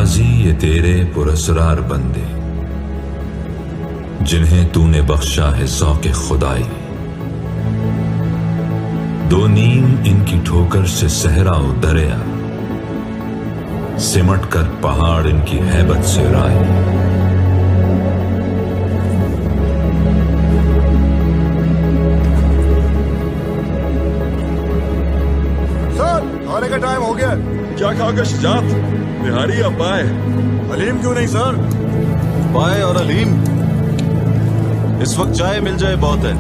नियाजी ये तेरे पुरस्रार बंदे, जिन्हें तूने बख्शा है ज़ौक़ खुदाई। दो नीम इनकी ठोकर से सहरा व दरिया, सिमट कर पहाड़ इनकी हैबत से राई। सर, खाने का टाइम हो गया। क्या खाओगे शुजात? निहारी या पाए? हलीम क्यों नहीं सर? पाए और हलीम? इस वक्त चाय मिल जाए बहुत है।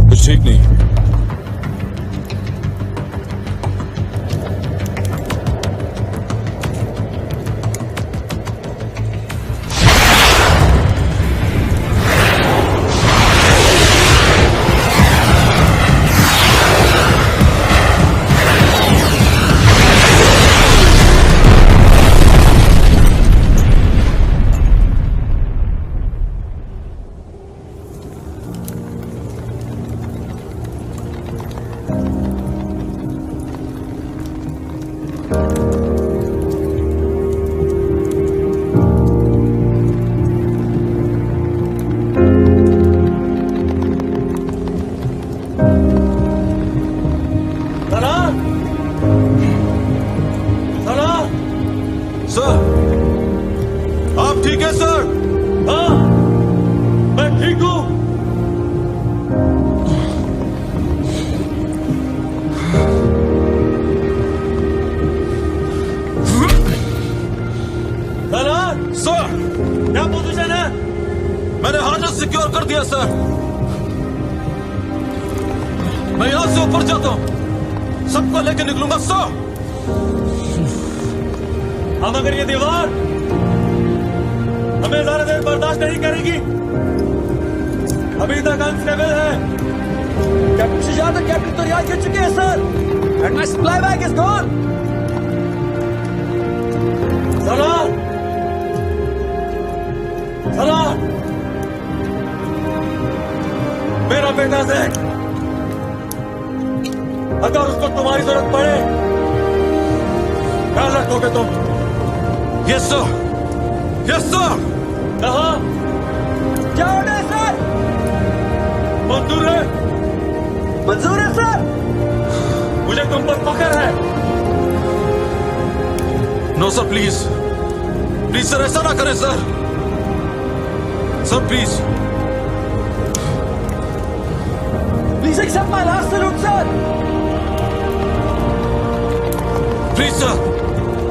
कुछ ठीक नहीं। सर, आप ठीक है सर? हाँ, मैं ठीक हूं। सर, क्या पोजीशन है? मैंने हार्नेस सिक्योर कर दिया सर। मैं यहां से ऊपर जाता हूं, सबको लेकर निकलूंगा सर। अब अगर ये दीवार हमें ज्यादा देर बर्दाश्त नहीं करेगी, अभी तक अनस्टेबल है। कैप्टन शुजात और कैप्टन तो रियाज गिर चुके हैं sir, and my supply bag is gone. सलाह, सलाह, मेरा बेटा जैक, अगर उसको तुम्हारी जरूरत पड़े, ख्याल रखोगे तुम? Yes sir, yes sir. कहाँ? क्या ऑर्डर है सर? मंजूर है? मंजूर है सर। मुझे तुम पर फख्र है। No sir, please please sir, ऐसा ना करें sir. Sir please please accept my last salute sir. Please sir,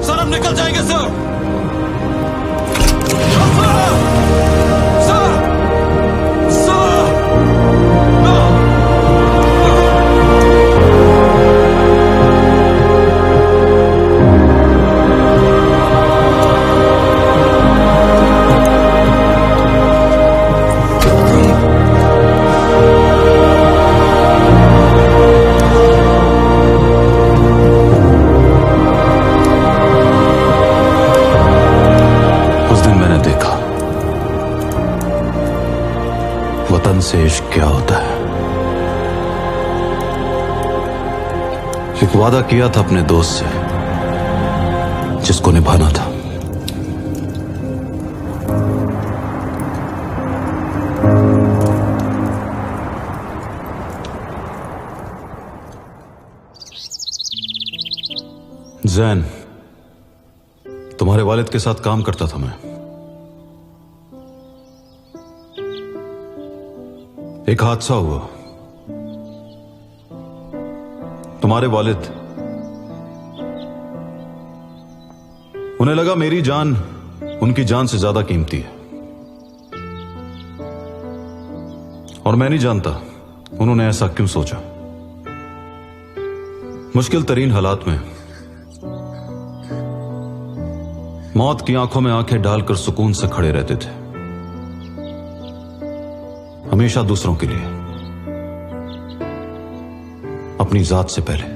sir हम निकल जाएंगे सर। वतन से इश्क क्या होता है। एक वादा किया था अपने दोस्त से, जिसको निभाना था। जैन, तुम्हारे वालिद के साथ काम करता था मैं। एक हादसा हुआ। तुम्हारे वालिद, उन्हें लगा मेरी जान उनकी जान से ज्यादा कीमती है, और मैं नहीं जानता उन्होंने ऐसा क्यों सोचा। मुश्किल तरीन हालात में मौत की आंखों में आंखें डालकर सुकून से खड़े रहते थे, हमेशा दूसरों के लिए, अपनी जात से पहले।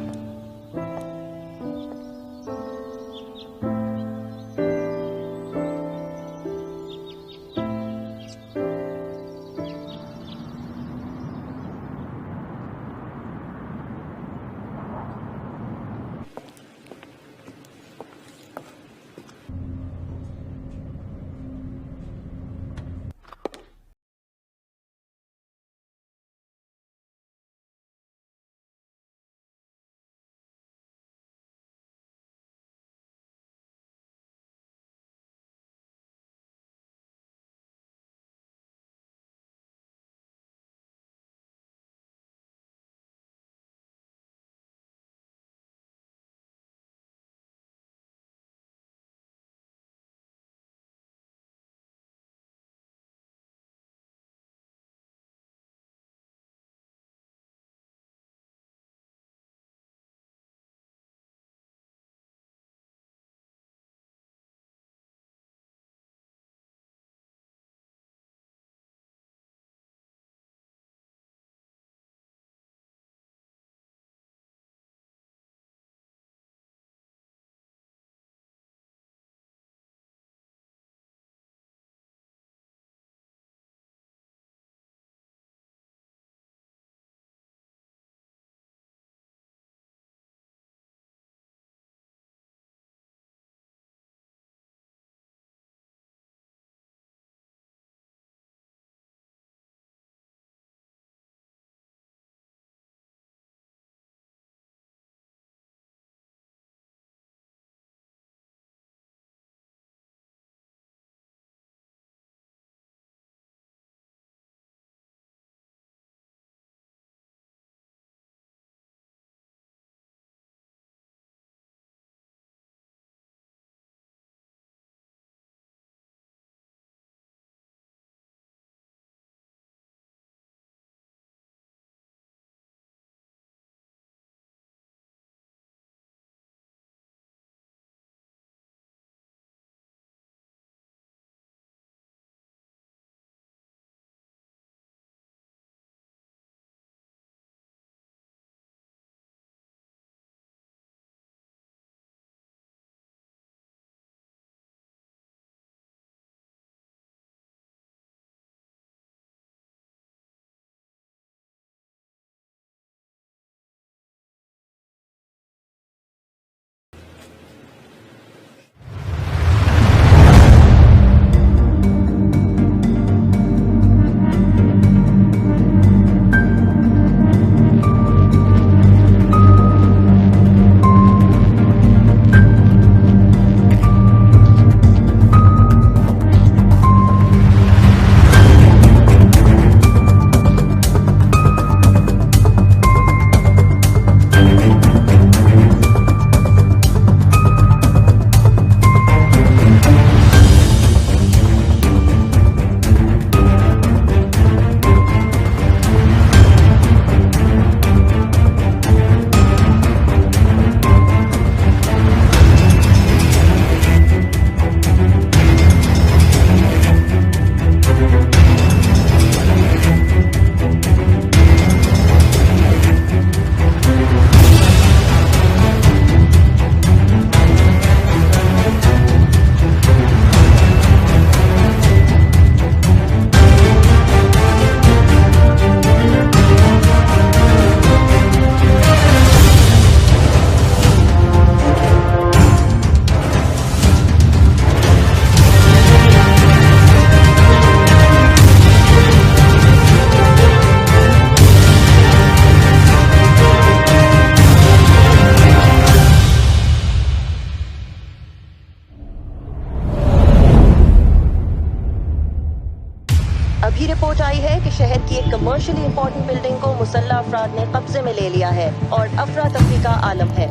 शहर की एक कमर्शियली इंपॉर्टेंट बिल्डिंग को मुसल्लह अफराद ने कब्जे में ले लिया है और अफरा तफरी का आलम है।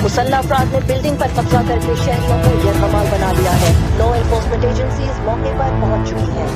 मुसल्लह अफराद ने बिल्डिंग पर कब्जा करके शहरियों को यरगमाल बना दिया है। लॉ एनफोर्समेंट एजेंसीज मौके पर पहुंच चुकी हैं।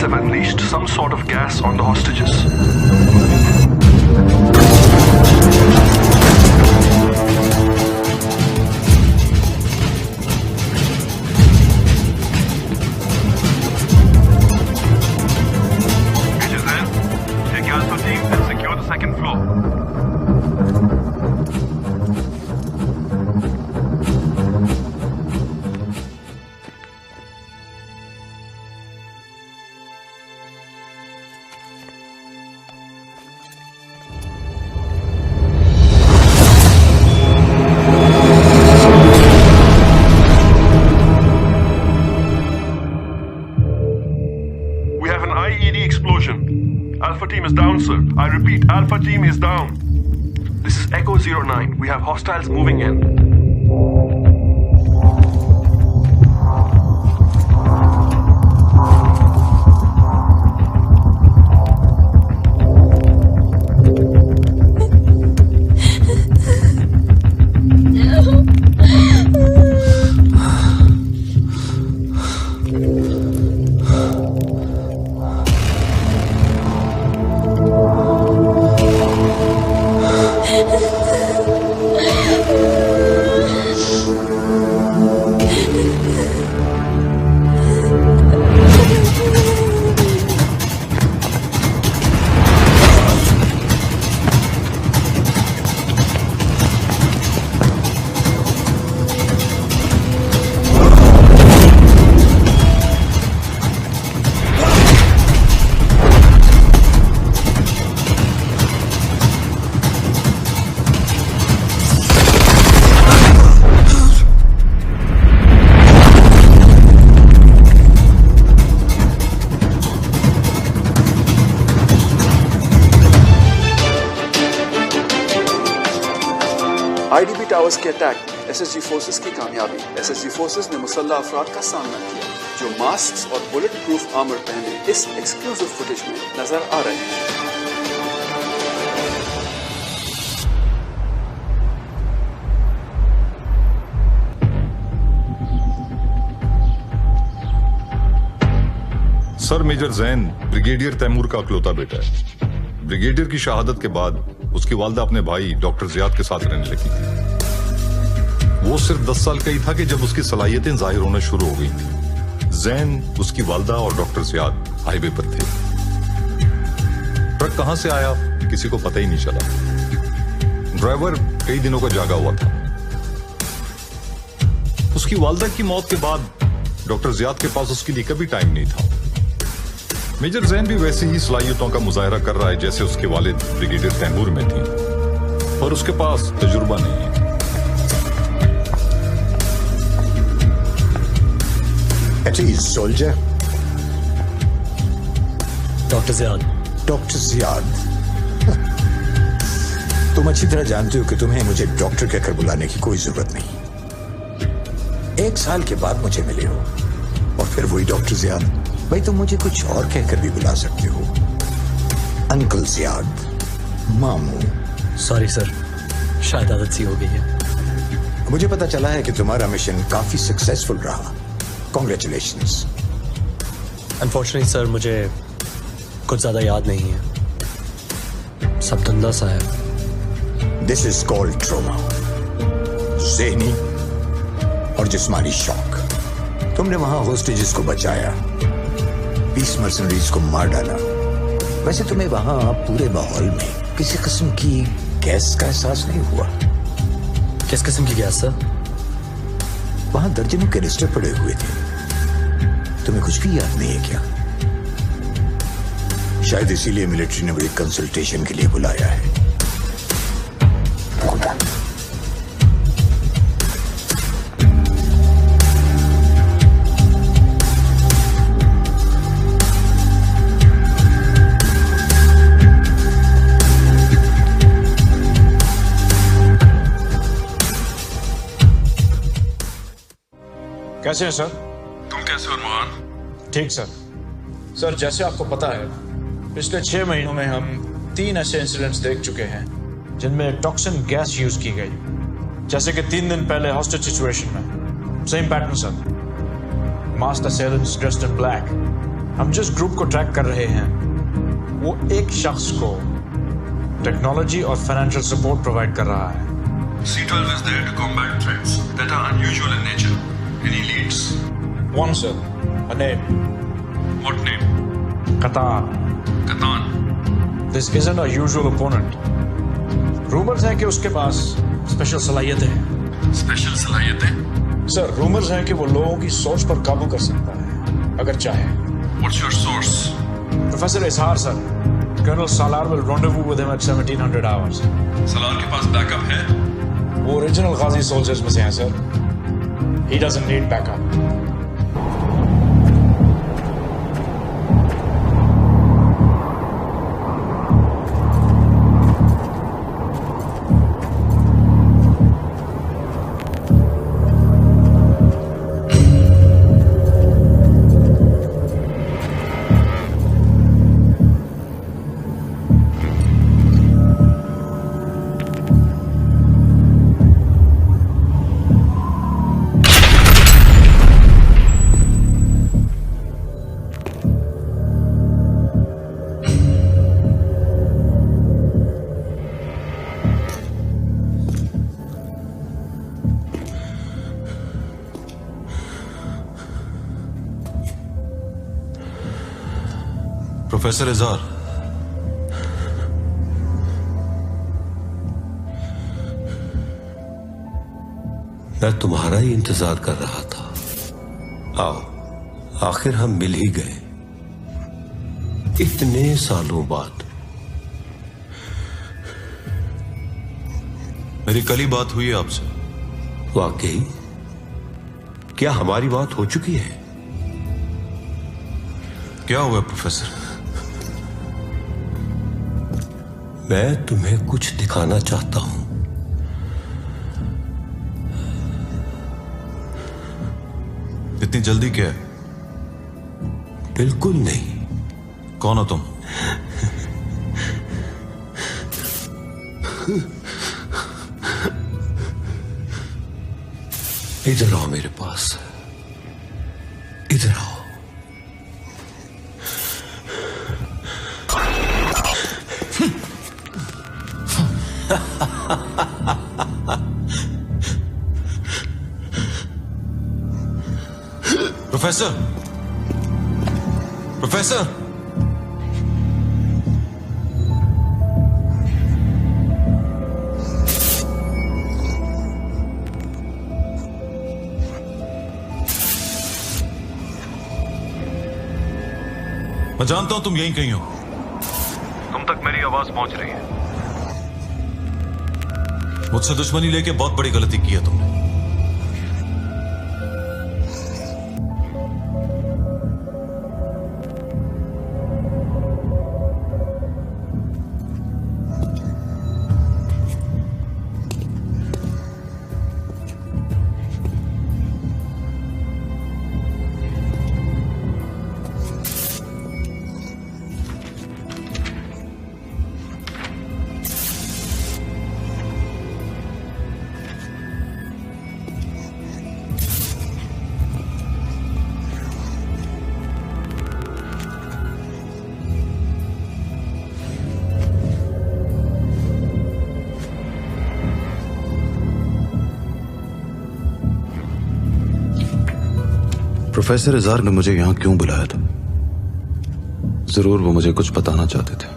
Have unleashed some sort of gas on the hostages. Major Zen, take Alpha team and secure the second floor. Alpha team is down, sir. I repeat, Alpha team is down. This is Echo 09. We have hostiles moving in. IDB towers के attack में SSG forces की कामयाबी। SSG forces ने मुसल्लह अफराद का सामना किया जो मास्क और बुलेट प्रूफ आर्मर पहने इस एक्सक्लूसिव फुटेज में नजर आ रहे हैं। Sir major Zain brigadier Taimur का अकलौता बेटा है। ब्रिगेडियर की शहादत के बाद उसकी वालदा अपने भाई डॉक्टर जियाद के साथ रहने लगी थी। वो सिर्फ 10 साल का ही था कि जब उसकी सलाहियतें जाहिर होना शुरू हो गई थी। जैन, उसकी वालदा और डॉक्टर जियाद हाईवे पर थे। ट्रक कहां से आया किसी को पता ही नहीं चला। ड्राइवर कई दिनों का जागा हुआ था। उसकी वालदा की मौत के बाद डॉक्टर जियाद के पास उसके लिए कभी टाइम नहीं था। मेजर जैन भी वैसे ही सलाहियतों का मुजाहरा कर रहा है जैसे उसके वालिद ब्रिगेडियर तैमूर में थी, और उसके पास तजुर्बा नहीं है। Soldier doctor Ziyad. Doctor Ziyad, तुम अच्छी तरह जानते हो कि तुम्हें मुझे डॉक्टर कहकर बुलाने की कोई जरूरत नहीं। 1 साल के बाद मुझे मिले हो और फिर वही डॉक्टर जियाद। भाई तुम मुझे कुछ और कहकर भी बुला सकते हो। अंकल जियाद, मामू। सॉरी सर, शायद आदत सी हो गई है। मुझे पता चला है कि तुम्हारा मिशन काफी सक्सेसफुल रहा। कॉन्ग्रेचुलेशंस। अनफॉर्चुनेटली सर, मुझे कुछ ज्यादा याद नहीं है। सब धुंधला सा है। This is called trauma. ज़हनी और जिस्मानी शौक। तुमने वहां होस्टेजेस को बचाया, 20 मर्सनरीज को मार डाला। वैसे तुम्हें वहां पूरे माहौल में किसी किस्म की गैस का एहसास नहीं हुआ? किस किस्म की गैस सर? वहां दर्जनों कैनिस्टर पड़े हुए थे, तुम्हें कुछ भी याद नहीं है क्या? शायद इसीलिए मिलिट्री ने मुझे कंसल्टेशन के लिए बुलाया है। कैसे हैं सर? तुम कैसे हो मोहन? ठीक सर। सर जैसे आपको पता है, पिछले 6 महीनों में हम 3 ऐसे इंसिडेंट्स देख चुके हैं जिनमें टॉक्सिन गैस यूज की गई। जैसे कि 3 दिन पहले हॉस्टेज सिचुएशन में same pattern sir, master assailants dressed in black. हम जिस ग्रुप को ट्रैक कर रहे हैं वो एक शख्स को टेक्नोलॉजी और फाइनेंशियल सपोर्ट प्रोवाइड कर रहा है। C12 is there to combat threats that are unusual in nature. Any leads? One sir, a name. What name? Qatar. Katan. This isn't a usual opponent. Rumours हैं कि उसके पास special सलाहियतें हैं। Special सलाहियतें? Sir rumours हैं कि वो लोगों की सोच पर काबू कर सकता है अगर चाहे। What's your source? Professor Izhar sir, colonel Salar will rendezvous with him at 1700 hours. Salar के पास बैकअप है? वो ओरिजिनल गाजी सोल्जर्स में से हैं sir. He doesn't need backup. Professor इजहार, मैं तुम्हारा ही इंतजार कर रहा था। आओ, आखिर हम मिल ही गए इतने सालों बाद। मेरी कल ही बात हुई है आपसे। वाकई? क्या हमारी बात हो चुकी है? क्या हुआ प्रोफेसर? मैं तुम्हें कुछ दिखाना चाहता हूं। इतनी जल्दी क्या है? बिल्कुल नहीं। कौन हो तुम? इधर आओ मेरे पास, इधर आओ। प्रोफेसर, प्रोफेसर, मैं जानता हूं तुम यहीं कहीं हो। तुम तक मेरी आवाज पहुंच रही है। मुझसे दुश्मनी लेके बहुत बड़ी गलती की है तुमने। प्रोफेसर इजार ने मुझे यहां क्यों बुलाया था? जरूर वो मुझे कुछ बताना चाहते थे।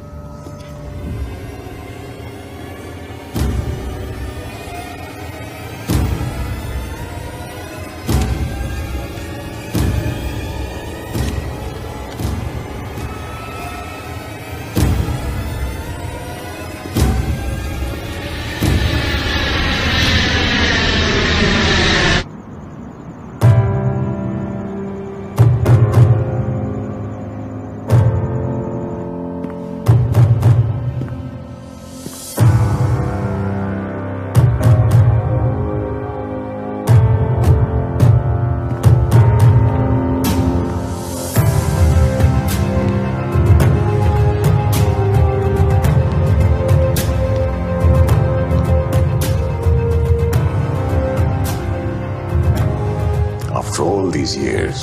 All these years,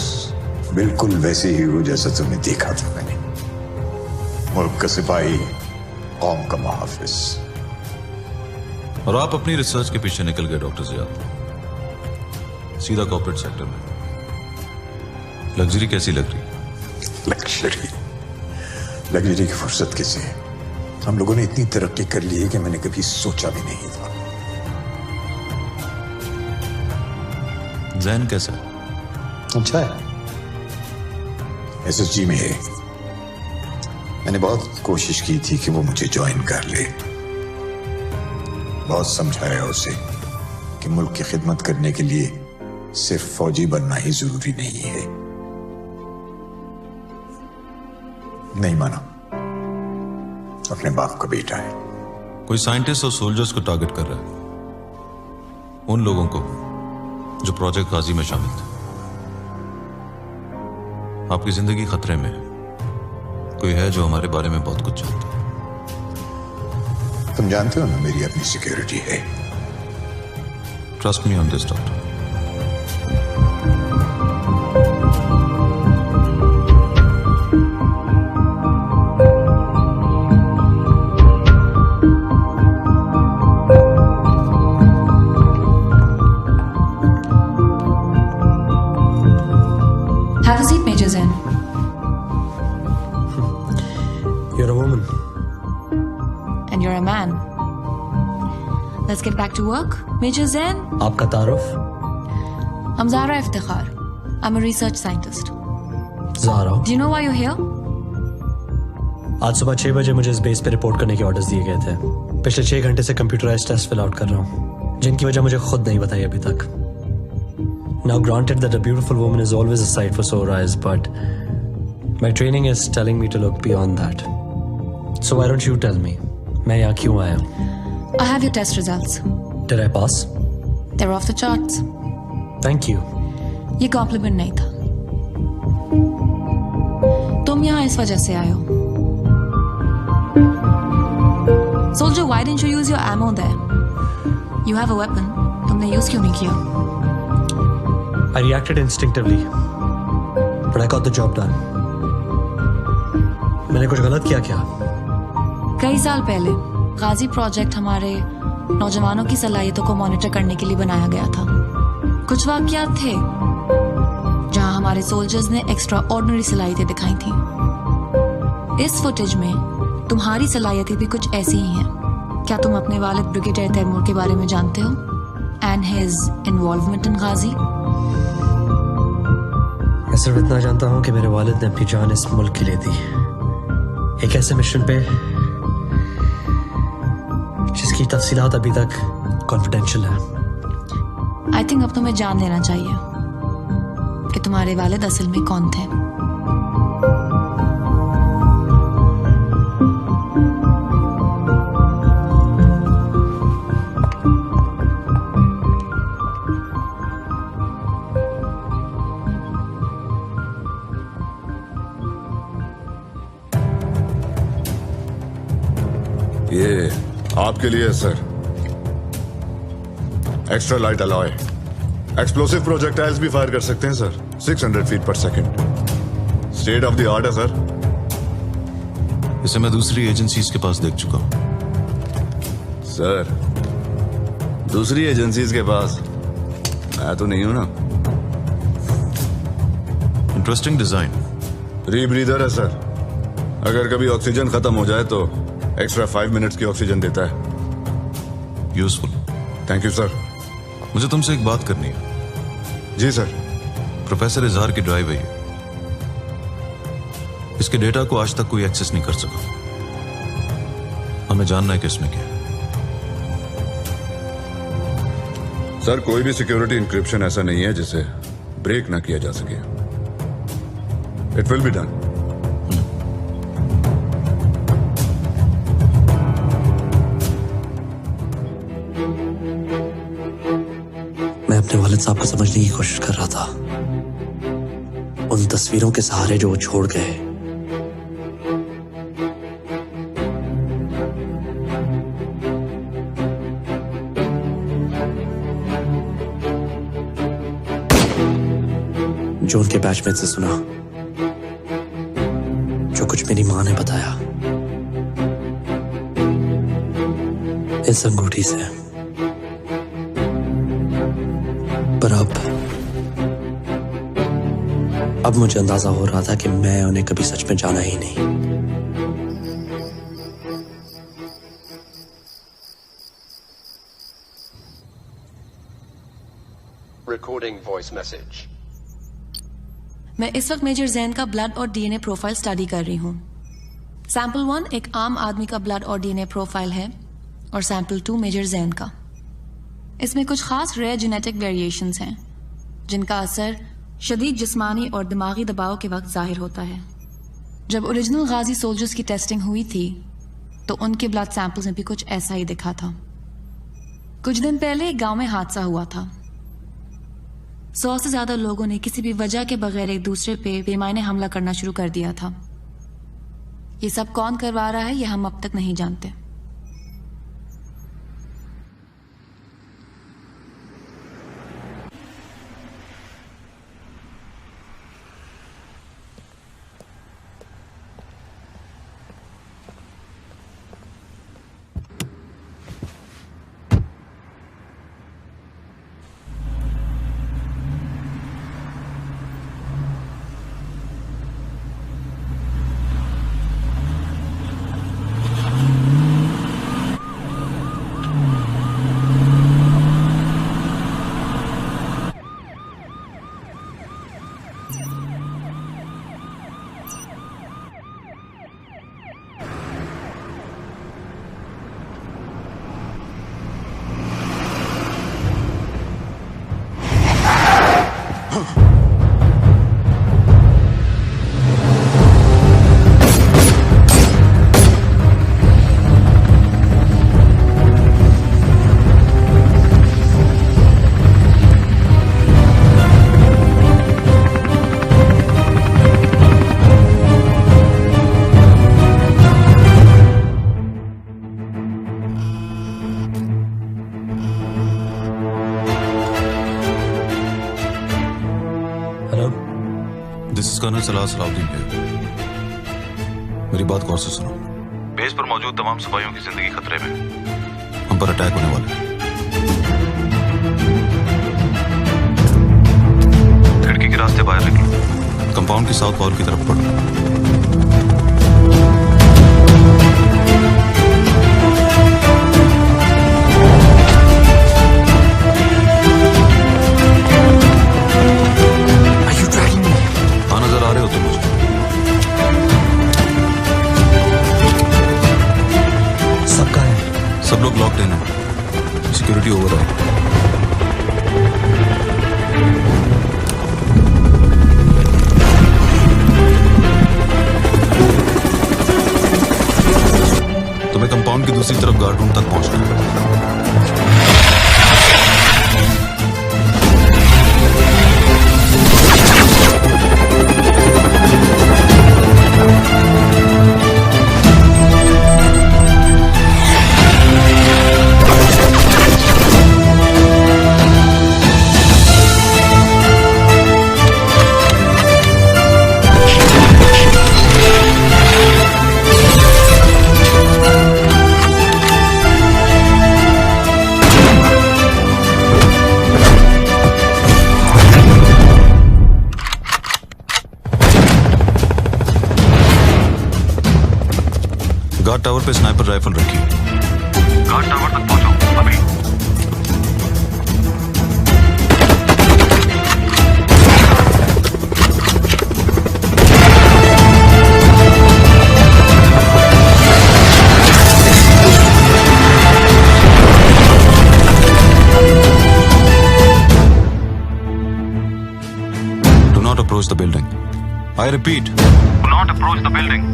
बिल्कुल वैसे ही हो जैसा तुम्हें देखा था मैंने। मुल्क का सिपाही, कौम का मुहाफिज। और आप अपनी रिसर्च के पीछे निकल गए डॉक्टर ज़ियाद, सीधा कॉर्पोरेट सेक्टर में। लग्जरी कैसी लग रही? लग्जरी की फुर्सत कैसे? हम लोगों ने इतनी तरक्की कर ली है कि मैंने कभी सोचा भी नहीं था। जैन कैसा है? अच्छा है, SSG में है। मैंने बहुत कोशिश की थी कि वो मुझे ज्वाइन कर ले। बहुत समझाया उसे कि मुल्क की खिदमत करने के लिए सिर्फ फौजी बनना ही जरूरी नहीं है। नहीं माना। अपने बाप का बेटा है। कोई साइंटिस्ट और सोल्जर्स को टारगेट कर रहा है, उन लोगों को जो प्रोजेक्ट गाजी में शामिल थे। आपकी जिंदगी खतरे में है। कोई है जो हमारे बारे में बहुत कुछ जानता है। तुम जानते हो ना मेरी अपनी सिक्योरिटी है। Trust me on this doctor. Have a seat, Major Zen. You're a woman. And you're a man. Let's get back to work. Major Zen. आपका तारुफ? I'm Zara Iftikhar. I'm a research scientist. Zara. Do you know why you're here? आज सुबह 6 बजे मुझे इस base पे report करने के ऑर्डर्स दिए गए थे। पिछले 6 घंटे से कंप्यूटराइज्ड टेस्ट फिल आउट कर रहा हूँ, जिनकी वजह मुझे खुद नहीं बताई अभी तक। Now granted that a beautiful woman is always a sight for sore eyes, but my training is telling me to look beyond that. So why don't you tell me, मैं यहाँ क्यों आया हूँ? I have your test results. Did I pass? They're off the charts. Thank you. ये complement नहीं था। तुम यहाँ इस वजह से आए हो। Soldier, why didn't you use your ammo there? You have a weapon. तुमने यूज क्यों नहीं किया? I reacted instinctively, but I got the job done. मैंने कुछ गलत किया क्या? कई साल पहले गाजी प्रोजेक्ट हमारे नौजवानों की सलाहियतों को मॉनिटर करने के लिए बनाया गया था। कुछ वाकयात थे जहां हमारे सोल्जर्स ने एक्स्ट्रा ऑर्डिनरी सलाहियतें दिखाई थी। इस फुटेज में तुम्हारी सलाहियतें भी कुछ ऐसी ही हैं। क्या तुम अपने वालिद ब्रिगेडियर तैमूर के बारे में जानते हो? एंड हिज इन्वॉल्वमेंट इन गाजी? मैं सिर्फ इतना जानता हूं कि मेरे वालिद ने अपनी जान इस मुल्क के लिए दी, एक ऐसे मिशन पे जिसकी तफसीलात अभी तक कॉन्फिडेंशियल है। आई थिंक अब तुम्हें जान लेना चाहिए कि तुम्हारे वालिद असल में कौन थे। ये आपके लिए है sir. Extra light alloy, explosive projectiles भी फायर कर सकते हैं सर। 600 फीट पर second, state of the art है सर। इसे मैं दूसरी एजेंसीज के पास देख चुका हूं। सर दूसरी एजेंसीज के पास मैं तो नहीं हूं ना। Interesting design. रीब्रीदर है सर, अगर कभी ऑक्सीजन खत्म हो जाए तो एक्स्ट्रा 5 मिनट्स की ऑक्सीजन देता है। यूजफुल। Thank you sir. मुझे तुमसे एक बात करनी है। जी सर। प्रोफेसर इजहार की ड्राइव है ये। इसके डेटा को आज तक कोई एक्सेस नहीं कर सका। हमें जानना है कि इसमें क्या है। सर कोई भी सिक्योरिटी इंक्रिप्शन ऐसा नहीं है जिसे ब्रेक ना किया जा सके। It will be done. मैं अपने वालिद साहब को समझने की कोशिश कर रहा था। उन तस्वीरों के सहारे जो वो छोड़ गए, जो उनके बैचमेट से सुना, जो कुछ मेरी मां ने बताया, इस अंगूठी से। पर अब मुझे अंदाजा हो रहा था कि मैं उन्हें कभी सच में जाना ही नहीं। Recording voice message. मैं इस वक्त मेजर जैन का ब्लड और डीएनए प्रोफाइल स्टडी कर रही हूँ। सैंपल 1 एक आम आदमी का ब्लड और डीएनए प्रोफाइल है और सैंपल 2 मेजर जैन का। इसमें कुछ खास रेयर जेनेटिक वेरिएशंस हैं जिनका असर शदीद जिस्मानी और दिमागी दबाव के वक्त जाहिर होता है। जब ओरिजिनल गाजी सोल्जर्स की टेस्टिंग हुई थी तो उनके ब्लड सैंपल्स में भी कुछ ऐसा ही दिखा था। कुछ दिन पहले एक गांव में हादसा हुआ था। 100 से ज्यादा लोगों ने किसी भी वजह के बगैर एक दूसरे पे बेमायने हमला करना शुरू कर दिया था। ये सब कौन करवा रहा है यह हम अब तक नहीं जानते। कर्नल सलाह सलाउद्दीन है। मेरी बात गौर से सुनो। बेस पर मौजूद तमाम सिपाहियों की जिंदगी खतरे में। हम पर अटैक होने वाला है। खिड़की के रास्ते बाहर निकलो। कंपाउंड की साउथ वॉल की तरफ बढ़ो। सब लोग लॉक्ड इन है। सिक्योरिटी ओवर है। तुम्हें कंपाउंड की दूसरी तरफ गार्ड रूम तक पहुंचना है। गार्ड टावर पे स्नाइपर राइफल रखी। गार्ड टावर तक पहुंचो अभी। Do not approach the building. I repeat, do not approach the building.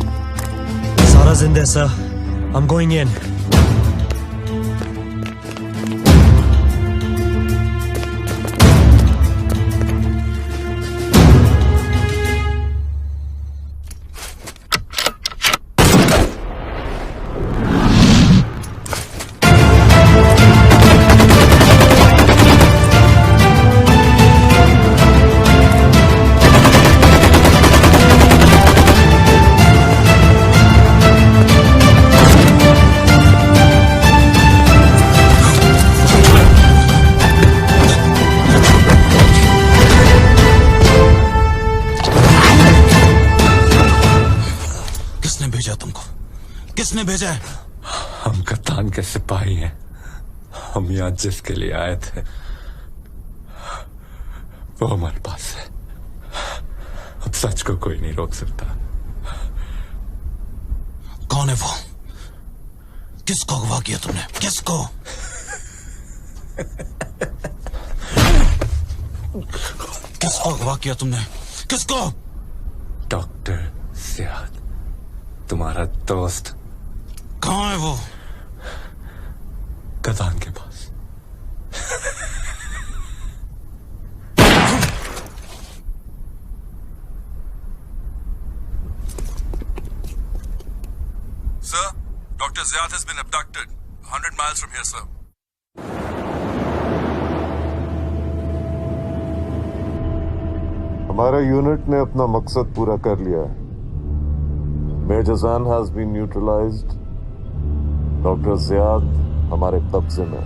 Sara's in there, sir. I'm going in. किसने भेजा है? हम कप्तान के सिपाही हैं। हम यहाँ जिसके लिए आए थे वो हमारे पास है। अब सच को कोई नहीं रोक सकता। कौन है वो? किसको अगवा किया तुमने? किसको? किसको अगवा किया तुमने? किसको? डॉक्टर ज़ियाद, तुम्हारा दोस्त। कहाँ है वो? कप्तान के पास। Sir, Dr. Ziad has been abducted 100 miles from here, sir. हमारा यूनिट ने अपना मकसद पूरा कर लिया है। Major John has been neutralized. Doctor Ziyad हमारे कब्जे में।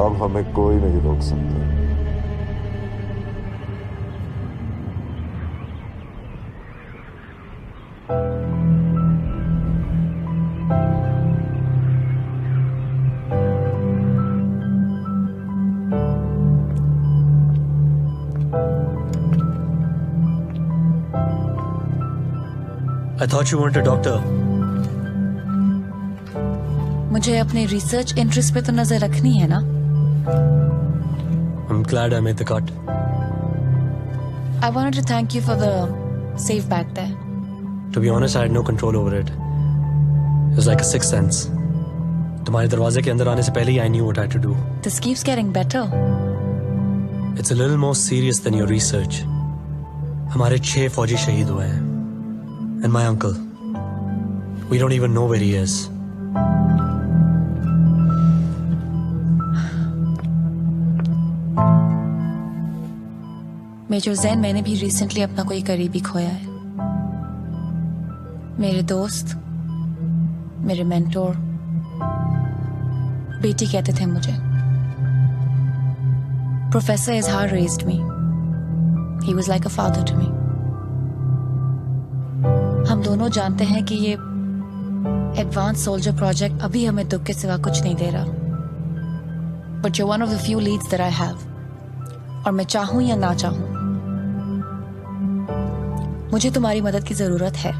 अब हमें कोई नहीं रोक सकता। I thought you wanted a doctor. मुझे अपने रिसर्च इंटरेस्ट पे तो नजर रखनी है ना। I'm glad I made the cut. I wanted to thank you for the save back there. To be honest, I had no control over it. It was like a sixth sense. तुम्हारे दरवाजे के अंदर आने से पहले ही I knew what I had to do. This keeps getting better. It's a little more serious than your research. हमारे 6 फौजी शहीद हुए हैं. And my uncle. We don't even know where he is. Major Zain, मैंने भी रिसेंटली अपना कोई करीबी खोया है। मेरे दोस्त, मेरे मेंटोर, बेटी कहते थे मुझे। प्रोफेसर इजहार raised me. He was like a father to me. हम दोनों जानते हैं कि ये एडवांस सोल्जर प्रोजेक्ट अभी हमें दुख के सिवा कुछ नहीं दे रहा। But you're one of the few leads that I have. और मैं चाहूं या ना चाहूं, मुझे तुम्हारी मदद की जरूरत है।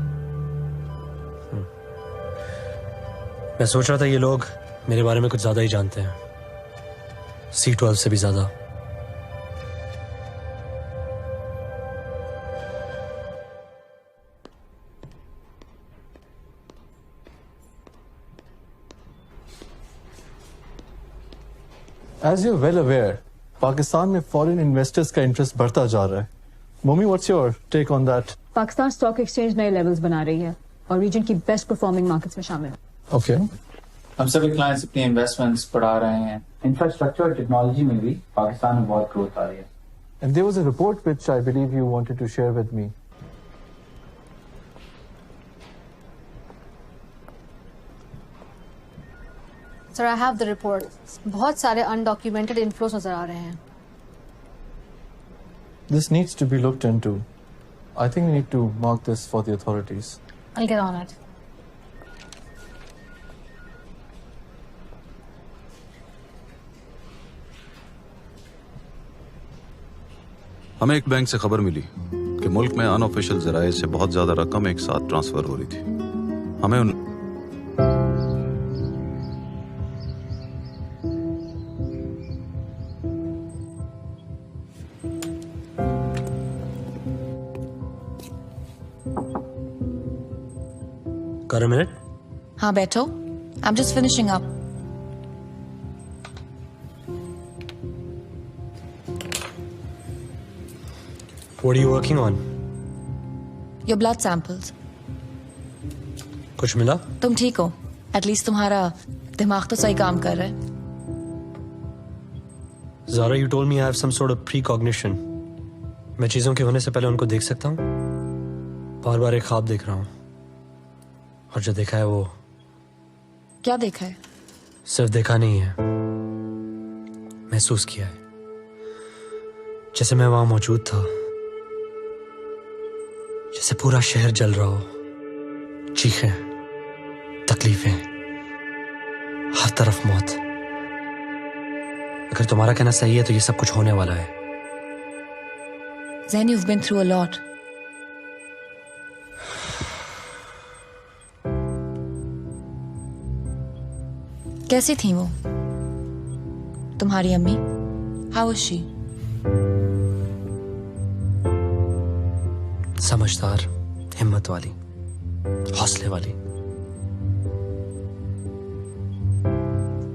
मैं सोच रहा था ये लोग मेरे बारे में कुछ ज्यादा ही जानते हैं, C12 से भी ज्यादा। As you're well aware, Pakistan में फॉरेन इन्वेस्टर्स का इंटरेस्ट बढ़ता जा रहा है। Momi, what's your take on that? Pakistan stock exchange नए लेवल्स बना रही है और रीजन की बेस्ट परफॉर्मिंग मार्केट्स में शामिल है। ओके। हम सभी क्लाइंट्स अपनी इन्वेस्टमेंट्स बढ़ा रहे हैं। इंफ्रास्ट्रक्चर और टेक्नोलॉजी में भी पाकिस्तान में बहुत ग्रोथ आ रही है। And there was a report which I believe you wanted to share with me. Sir, I have the report. बहुत सारे undocumented inflows नजर आ रहे हैं। This needs to be looked into. I think we need to mark this for the authorities. I'll get on it. हमें एक bank से खबर मिली कि मुल्क में अनऑफिशियल जराये से बहुत ज्यादा रकम एक साथ ट्रांसफर हो रही थी। हमें उन Got a minute? हाँ बैठो। I'm just finishing up. What are you working on? Your blood samples. कुछ मिला? तुम ठीक हो? एटलीस्ट तुम्हारा दिमाग तो सही काम कर रहा है। Zara, you told me I have some sort of precognition. मैं चीजों के होने से पहले उनको देख सकता हूँ? बार बार एक ख्वाब देख रहा हूँ और जो देखा है वो क्या देखा है? सिर्फ देखा नहीं है, महसूस किया है, जैसे मैं वहां मौजूद था, जैसे पूरा शहर जल रहा हो, चीखें, तकलीफें, हर तरफ मौत। अगर तुम्हारा कहना सही है तो ये सब कुछ होने वाला है। Zain, you've been through a lot. कैसी थी वो तुम्हारी अम्मी? How was she? समझदार, हिम्मत वाली, हौसले वाली।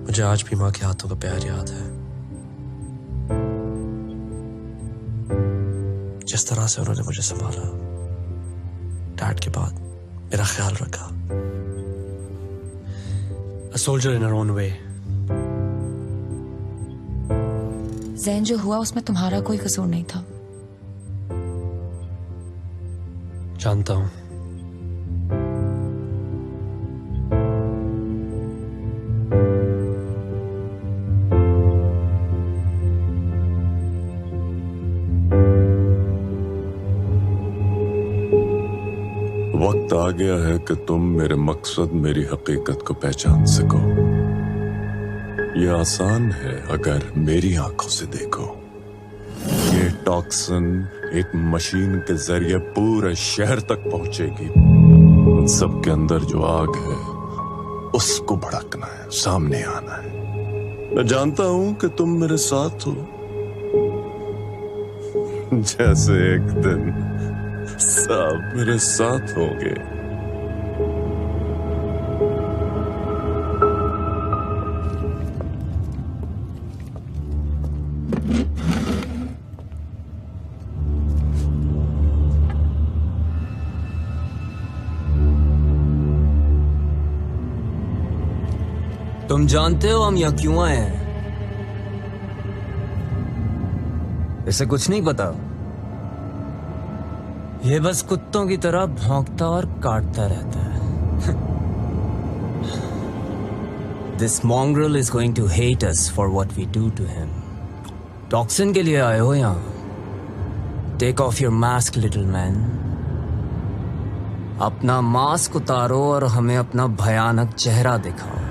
मुझे आज भी माँ के हाथों का प्यार याद है। जिस तरह से उन्होंने मुझे संभाला, डैड के बाद मेरा ख्याल रखा। A soldier in her own way. Jain जो हुआ उसमें तुम्हारा कोई कसूर नहीं था। जानता हूं। वक्त आ गया है कि तुम मेरे मकसद, मेरी हकीकत को पहचान सको। यह आसान है अगर मेरी आंखों से देखो। ये टॉक्सिन एक मशीन के जरिए पूरे शहर तक पहुंचेगी। उन सब के अंदर जो आग है उसको भड़कना है, सामने आना है। मैं जानता हूं कि तुम मेरे साथ हो, जैसे एक दिन सब मेरे साथ होंगे। तुम जानते हो हम यहाँ क्यों आए हैं? इसे कुछ नहीं पता। ये बस कुत्तों की तरह भौंकता और काटता रहता है। This mongrel is going to hate us for what we do to him. Toxin के लिए आए हो यहाँ? Take off your mask, little man. अपना मास्क उतारो और हमें अपना भयानक चेहरा दिखाओ।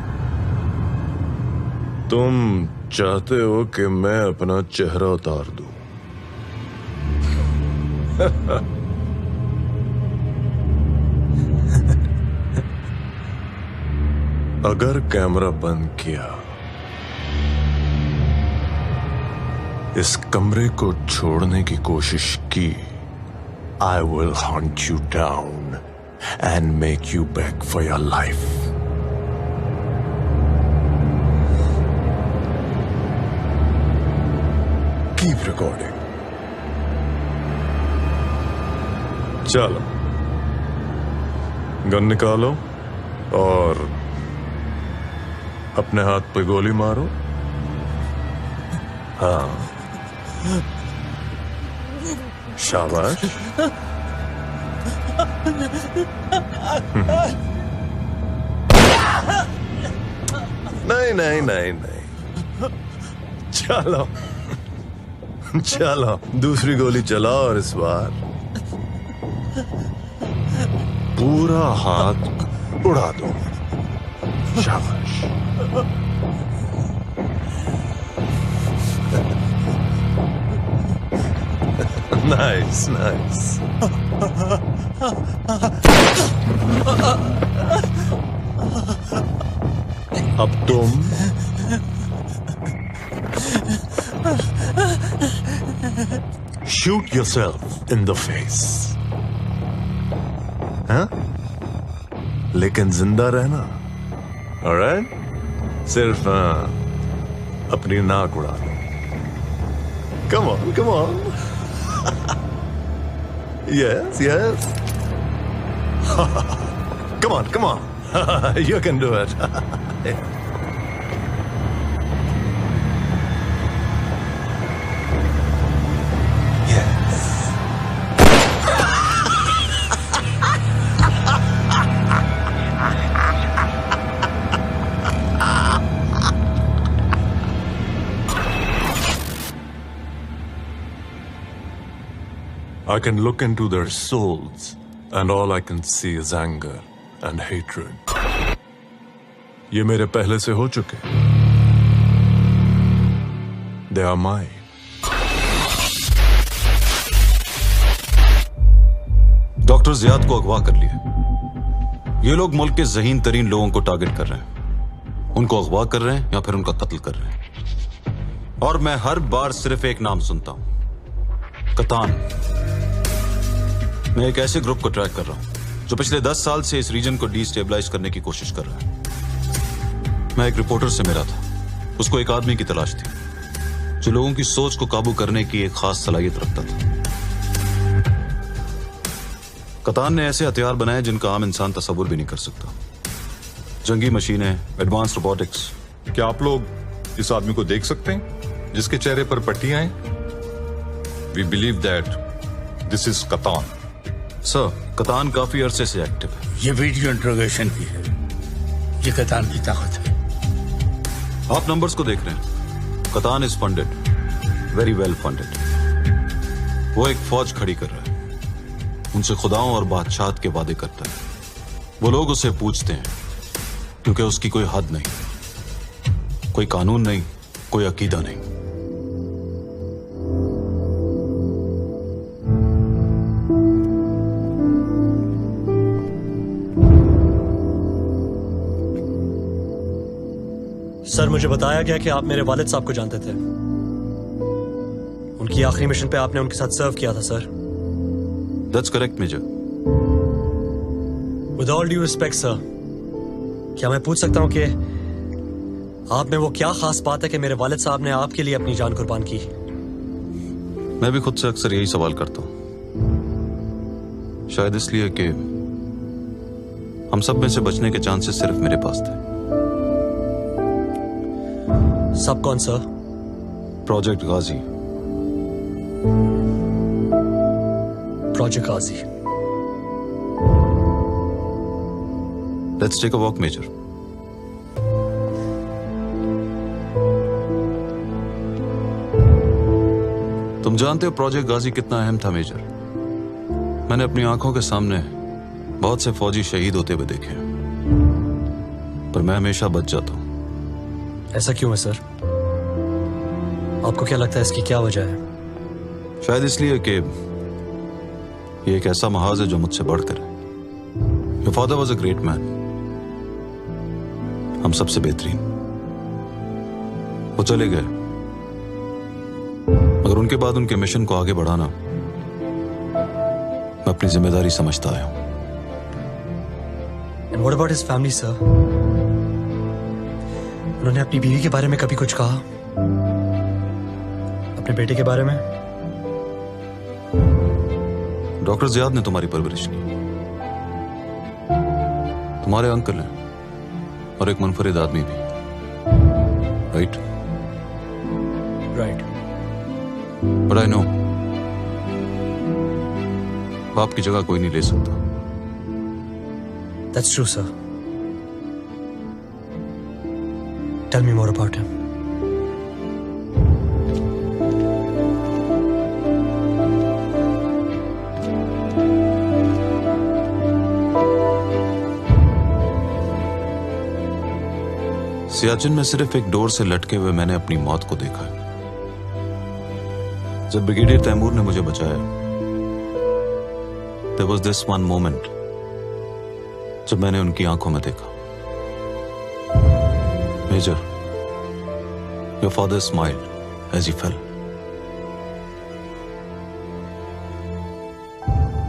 तुम चाहते हो कि मैं अपना चेहरा उतार दूं? अगर कैमरा बंद किया, इस कमरे को छोड़ने की कोशिश की, I will hunt you down and make you beg for your life. Keep recording. चलो, गन निकालो और अपने हाथ पे गोली मारो। हाँ, शाबाश। नहीं नहीं नहीं नहीं, चलो चलो, दूसरी गोली चलाओ और इस बार पूरा हाथ उड़ा दो। शाबाश। Nice nice. अब तुम shoot yourself in the face, हाँ? लेकिन जिंदा रहना, alright? सिर्फ अपनी नाक उड़ा दो। Come on, come on. Yes, yes. Come on, come on. You can do it. I can look into their souls, and all I can see is anger and hatred. ये मेरे पहले से हो चुके। They are mine. Doctor Ziyad को अगवा कर लिया। ये लोग मुल्क के ज़हीन तरीन लोगों को टारगेट कर रहे हैं। उनको अगवा कर रहे हैं या फिर उनका कत्ल कर रहे हैं। और मैं हर बार सिर्फ एक नाम सुनता हूं, कतान। मैं एक ऐसे ग्रुप को ट्रैक कर रहा हूं जो पिछले 10 साल से इस रीजन को डिस्टेबलाइज करने की कोशिश कर रहा है। मैं एक रिपोर्टर से मिला था। उसको एक आदमी की तलाश थी जो लोगों की सोच को काबू करने की एक खास सलाहियत रखता था। कतान ने ऐसे हथियार बनाए जिनका आम इंसान तसव्वुर भी नहीं कर सकता। जंगी मशीनें, एडवांस रोबोटिक्स। क्या आप लोग इस आदमी को देख सकते हैं जिसके चेहरे पर पट्टियां हैं? We believe that this is कतान। सर, कतान काफी अरसे से एक्टिव है। ये वीडियो इंट्रोगेशन की है। ये कतान की ताकत है। आप नंबर्स को देख रहे हैं। कतान is funded, very well funded. वो एक फौज खड़ी कर रहा है। उनसे खुदाओं और बादशाहत के वादे करता है। वो लोग उसे पूछते हैं क्योंकि उसकी कोई हद नहीं, कोई कानून नहीं, कोई अकीदा नहीं। सर, मुझे बताया गया कि आप मेरे वालिद साहब को जानते थे। उनकी आखिरी मिशन पे आपने उनके साथ सर्व किया था sir. That's correct, major. With all due respect, sir, क्या मैं पूछ सकता हूं कि आप में वो क्या खास बात है कि मेरे वालिद साहब ने आपके लिए अपनी जान कुर्बान की? मैं भी खुद से अक्सर यही सवाल करता हूं। शायद इसलिए कि हम सब में से बचने के चांसेस सिर्फ मेरे पास थे। सब कौन sir? Project Ghazi. Project Ghazi. Let's take a walk, major. तुम जानते हो प्रोजेक्ट गाजी कितना अहम था, मेजर। मैंने अपनी आंखों के सामने बहुत से फौजी शहीद होते हुए देखे, पर मैं हमेशा बच जाता हूं। ऐसा क्यों है सर? आपको क्या लगता है इसकी क्या वजह है? शायद इसलिए कि ये एक ऐसा महाज है जो मुझसे बढ़कर है। Your father was a great man। हम सबसे बेहतरीन। वो चले गए, मगर उनके बाद उनके मिशन को आगे बढ़ाना मैं अपनी जिम्मेदारी समझता आया हूं। And what about his family, sir? उन्होंने अपनी बीवी के बारे में कभी कुछ कहा? अपने बेटे के बारे में? डॉक्टर जियाद ने तुम्हारी परवरिश की। तुम्हारे अंकल हैं और एक मुनफरिद आदमी भी। Right? Right. But I know बाप की जगह कोई नहीं ले सकता। That's true, sir. Tell me more about him. Siachen में सिर्फ एक डोर से लटके हुए मैंने अपनी मौत को देखा है। जब ब्रिगेडियर तैमूर ने मुझे बचाया, there was this one moment जब मैंने उनकी आंखों में देखा, major, your father smiled as he fell.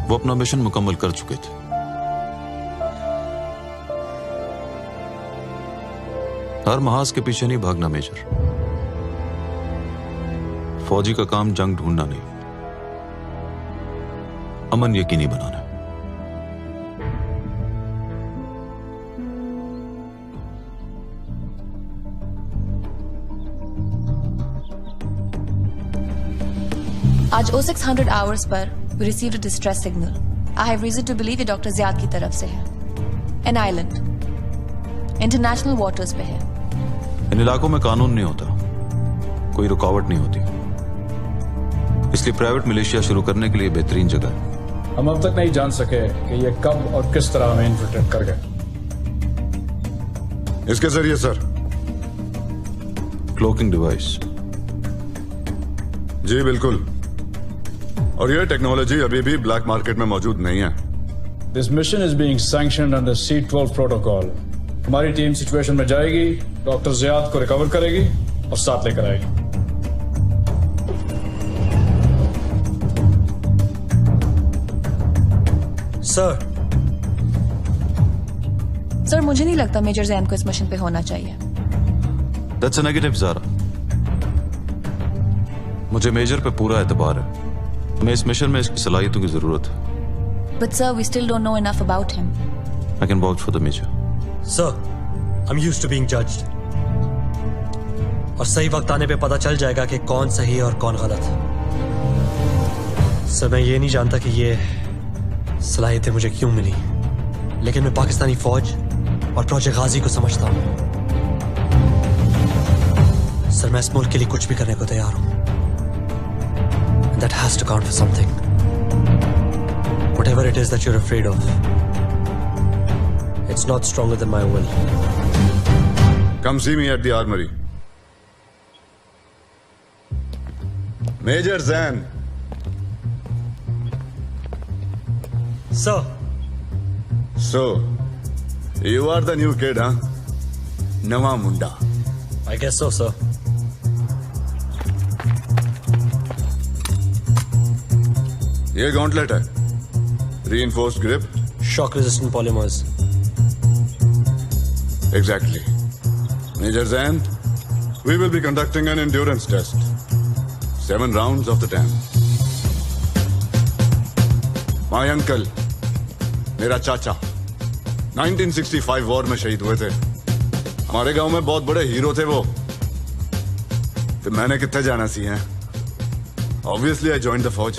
वो अपना मिशन मुकम्मल कर चुके थे। हर महाज के पीछे नहीं भागना मेजर। फौजी का काम जंग ढूंढना नहीं, अमन यकीनी बनाना। आज 0600 hours per we received a distress signal. I have reason to believe ये डॉक्टर ज़ियाद की तरफ से है। An island, international waters पे है। इन इलाकों में कानून नहीं होता, कोई रुकावट नहीं होती, इसलिए प्राइवेट मिलिशिया शुरू करने के लिए बेहतरीन जगह है। हम अब तक नहीं जान सके कि ये कब और किस तरह हमें इन्फिल्ट्रेट कर गए। इसके जरिए सर, क्लोकिंग डिवाइस। जी बिल्कुल, और यह टेक्नोलॉजी अभी भी ब्लैक मार्केट में मौजूद नहीं है। This mission is being sanctioned under C-12 protocol. हमारी टीम सिचुएशन में जाएगी, डॉक्टर ज़ियाद को रिकवर करेगी और साथ लेकर आएगी। सर, मुझे नहीं लगता मेजर जैन को इस मिशन पे होना चाहिए। That's a negative, Zaara. मुझे मेजर पे पूरा एतबार है। मैं इस मिशन में इसकी सलाहियतों की जरूरत है। But sir, we still don't know enough about him. I can vouch for the major. Sir, I'm used to being judged. और सही वक्त आने पे पता चल जाएगा कि कौन सही है और कौन गलत। सर, मैं ये नहीं जानता कि ये सलाहियतें मुझे क्यों मिली, लेकिन मैं पाकिस्तानी फौज और प्रोजेक्ट गाजी को समझता हूँ। सर, मैं इस मुल्क के लिए कुछ भी करने को तैयार हूँ। That has to count for something. Whatever it is that you're afraid of, it's not stronger than my will. Come see me at the armory. Major Zan. Sir. So, you are the new kid, huh? Nawa Munda. I guess so, sir. ये gauntlet है, reinforced grip, shock resistant polymers. Exactly. Major Zan, we will be conducting an endurance test. 7 rounds of the tank. My uncle, मेरा चाचा, 1965 war में शहीद हुए थे। हमारे गांव में बहुत बड़े हीरो थे वो। तो मैंने कितने जाना सी है? Obviously, I joined the फौज।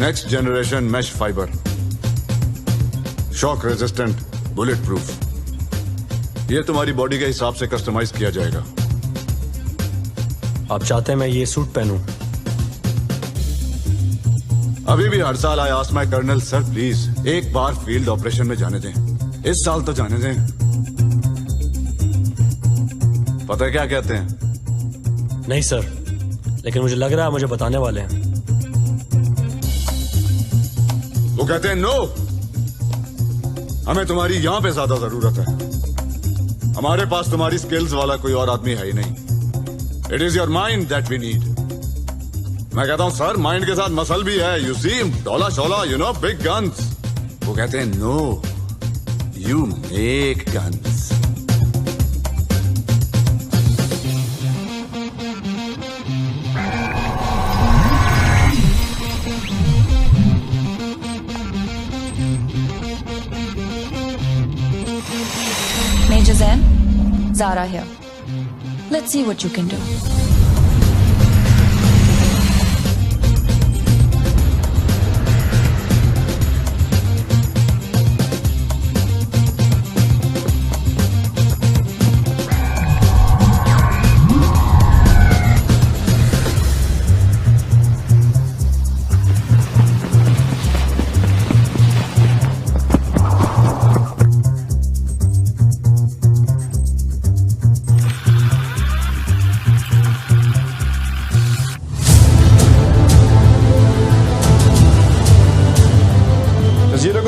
Next generation mesh fiber, shock resistant, bullet proof. ये तुम्हारी बॉडी के हिसाब से कस्टमाइज किया जाएगा। आप चाहते हैं मैं ये सूट पहनूं? अभी भी हर साल I ask my colonel, sir please एक बार फील्ड ऑपरेशन में जाने दें, इस साल तो जाने दें। पता है क्या कहते हैं? नहीं सर, लेकिन मुझे लग रहा है मुझे बताने वाले हैं। वो कहते हैं नो, हमें तुम्हारी यहां पे ज्यादा जरूरत है। हमारे पास तुम्हारी स्किल्स वाला कोई और आदमी है ही नहीं। It is your mind that we need. मैं कहता हूं सर, माइंड के साथ मसल भी है। यू सी डोला शोला, यू नो, बिग गन्स। वो कहते हैं no, you make guns. Major Zain, Zara here. Let's see what you can do.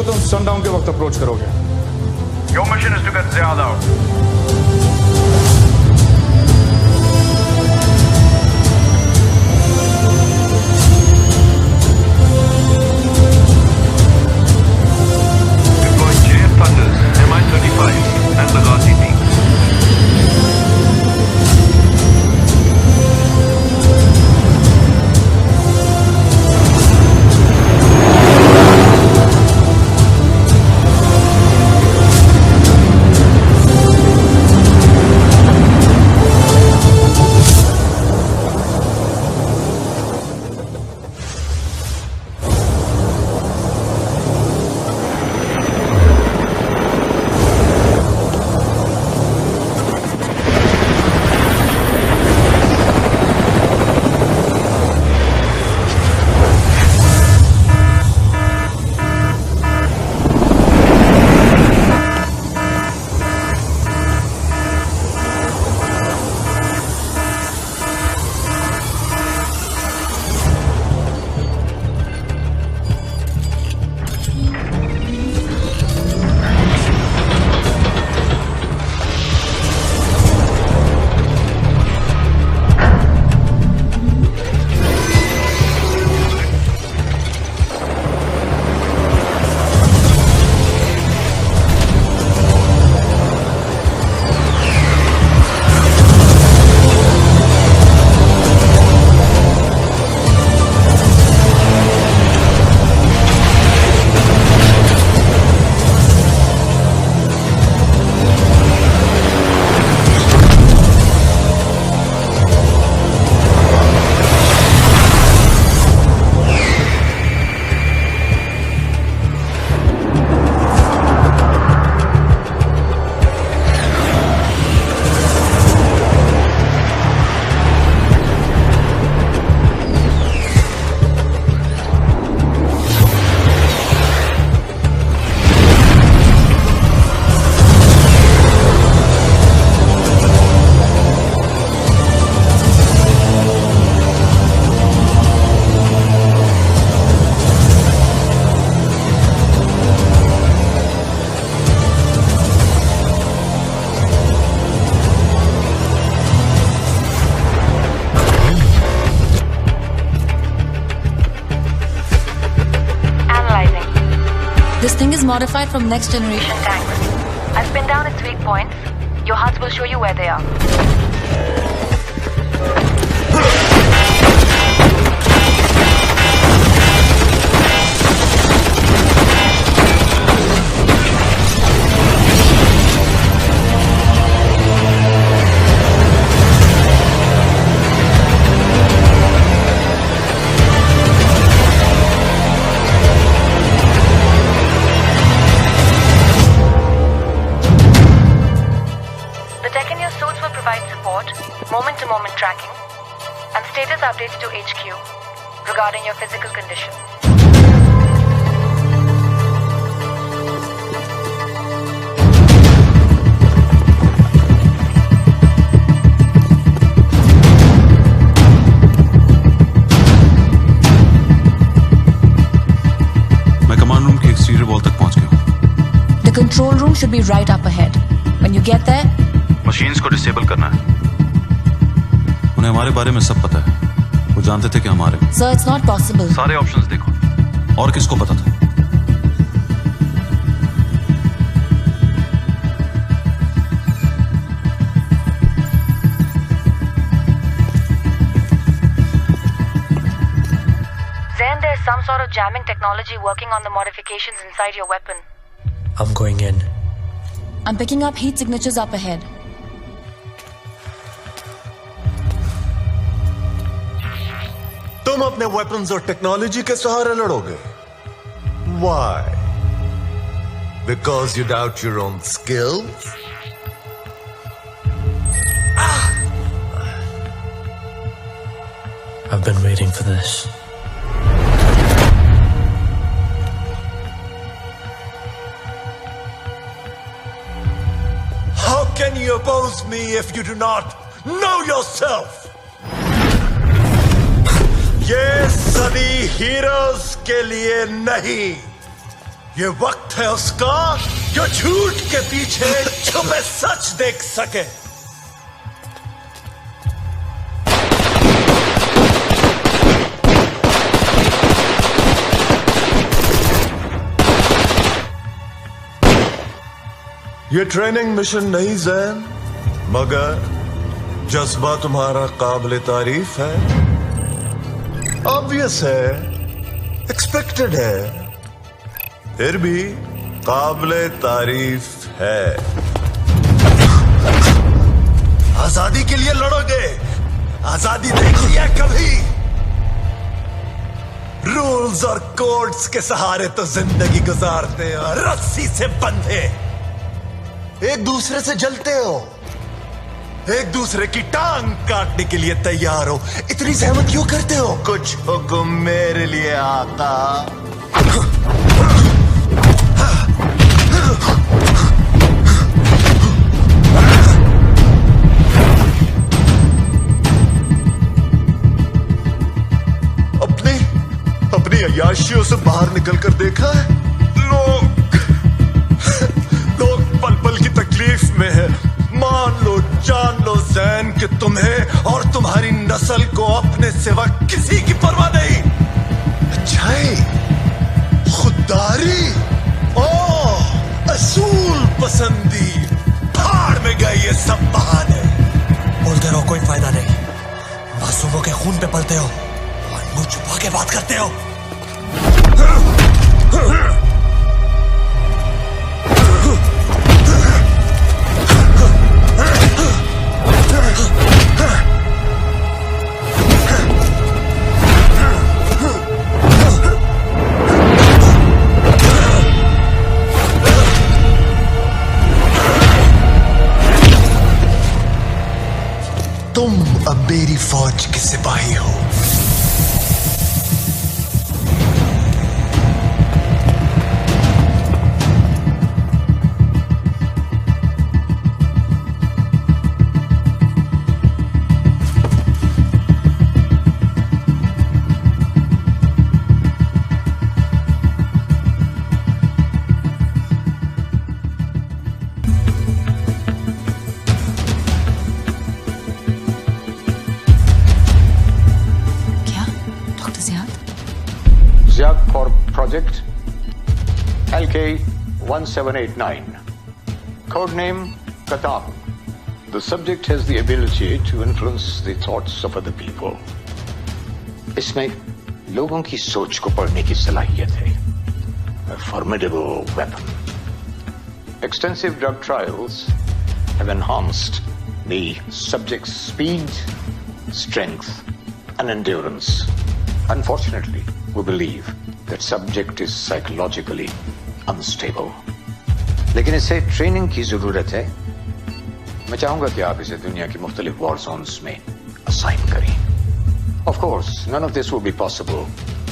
को तुम सनडाउन के वक्त अप्रोच करोगे। Your mission is to get Ziad out. Deploy JF Thunders, Mi-35 and the Ghazi team. This thing is modified from next generation tanks. I've pinned down its weak points. Your HUDs will show you where they are. Moment-to-moment tracking and status updates to HQ regarding your physical condition. मैं command room के exterior wall तक पहुंच गया हूं। The control room should be right up ahead. When you get there, machines को disable करना है। उन्हें हमारे बारे में सब पता है। वो जानते थे कि हमारे। Sir, it's not possible. सारे ऑप्शंस देखो। और किसको पता था? Zen, there's some sort of jamming technology working on the modifications inside your weapon. I'm going in. I'm picking up heat signatures up ahead. तुम अपने वेपन्स और टेक्नोलॉजी के सहारे लड़ोगे? Why? Because you doubt your own skills? I've been waiting for this. How can you oppose me if you do not know yourself? ये सदी heroes के लिए नहीं, ये वक्त है उसका जो झूठ के पीछे छुपे सच देख सके। ये ट्रेनिंग मिशन नहीं जैन, मगर जज्बा तुम्हारा काबिल तारीफ है, ऑब्वियस है, एक्सपेक्टेड है, फिर भी काबिल तारीफ है। आजादी के लिए लड़ोगे? आजादी देखी है कभी? रूल्स और कोड्स के सहारे तो जिंदगी गुजारते हो, रस्सी से बंधे। एक दूसरे से जलते हो, एक दूसरे की टांग काटने के लिए तैयार हो। इतनी सहमत क्यों करते हो? कुछ हुक्म मेरे लिए आता। अपनी अय्याशियों से बाहर निकलकर देखा है? लोग पल पल की तकलीफ में है। मान लो, जान लो जैन कि तुम्हें और तुम्हारी नस्ल को अपने सिवा किसी की परवाह नहीं। अच्छाई, खुददारी, असूल पसंदी, भाड़ में गए ये सब बहाने। बोलते रहो, कोई फायदा नहीं। मासूमों के खून पे पलते हो और मुंह छुपा के बात करते हो। तुम अब मेरी फौज के सिपाही हो। For project LK-1789, codename Katab. The subject has the ability to influence the thoughts of other people. इसमें लोगों की सोच को पढ़ने की सलाहियत है। A formidable weapon. Extensive drug trials have enhanced the subject's speed, strength, and endurance. Unfortunately, we believe that subject is psychologically unstable. लेकिन इसे ट्रेनिंग की जरूरत है। मैं चाहूंगा कि आप इसे दुनिया की मुख्तलिफ वॉर जोन्स में असाइन करें। Of course, none of this will be possible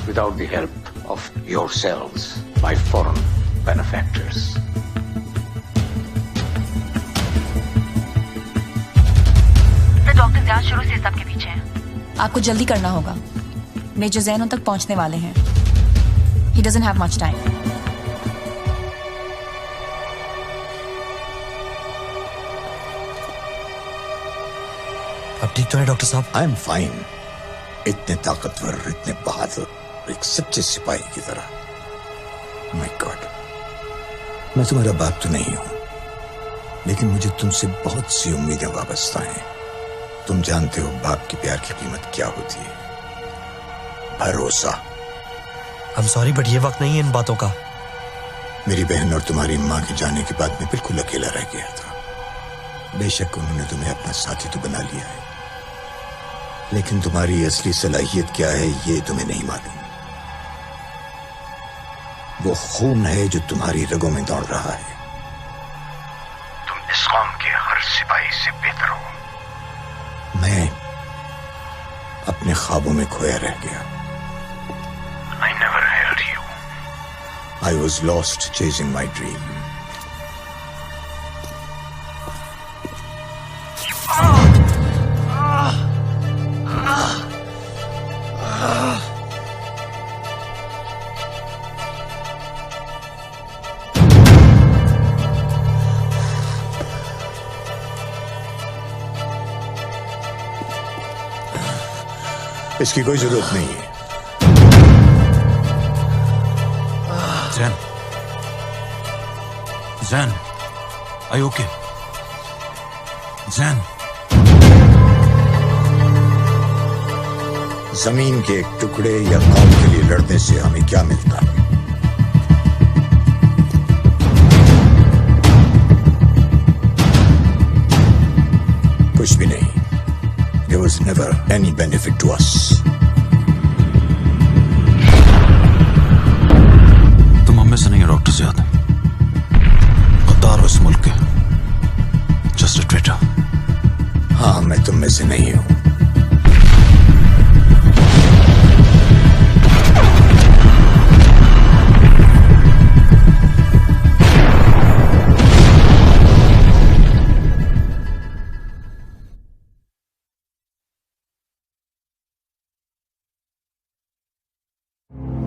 without the help of yourselves, my foreign benefactors. तो डॉक्टर ज़ियाद शुरू से सबके पीछे हैं। आपको जल्दी करना होगा। मेजर जैनों तक पहुंचने वाले हैं। He doesn't have much time. अब ठीक तो है डॉक्टर साहब? I am fine. इतने ताकतवर, इतने बहादुर, एक सच्चे सिपाही की तरह। माय गॉड, मैं तुम्हारा बाप तो नहीं हूं, लेकिन मुझे तुमसे बहुत सी उम्मीदें वाबस्ता हैं। तुम जानते हो बाप के प्यार की कीमत क्या होती है। भरोसा। I'm sorry, बट ये वक्त नहीं है इन बातों का। मेरी बहन और तुम्हारी माँ के जाने के बाद मैं बिल्कुल अकेला रह गया था। बेशक उन्होंने तुम्हें अपना साथी तो बना लिया है, लेकिन तुम्हारी असली सलाहियत क्या है ये तुम्हें नहीं मालूम। वो खून है जो तुम्हारी रगों में दौड़ रहा है। तुम इस कौम के हर सिपाही से बेहतर हो। मैं अपने ख्वाबों में खोया रह गया। I never held you. I was lost chasing my dream. इसकी कोई जरूरत नहीं है। जैन, जैन, आई ओके? जैन, जमीन के एक टुकड़े या कौम के लिए लड़ने से हमें क्या मिलता है? कुछ भी नहीं। There was never any benefit to us. तुम हम में से नहीं है डॉक्टर ज़ियाद। गद्दार हो इस मुल्क के। Just a traitor. हाँ, मैं तुम में से नहीं हूं।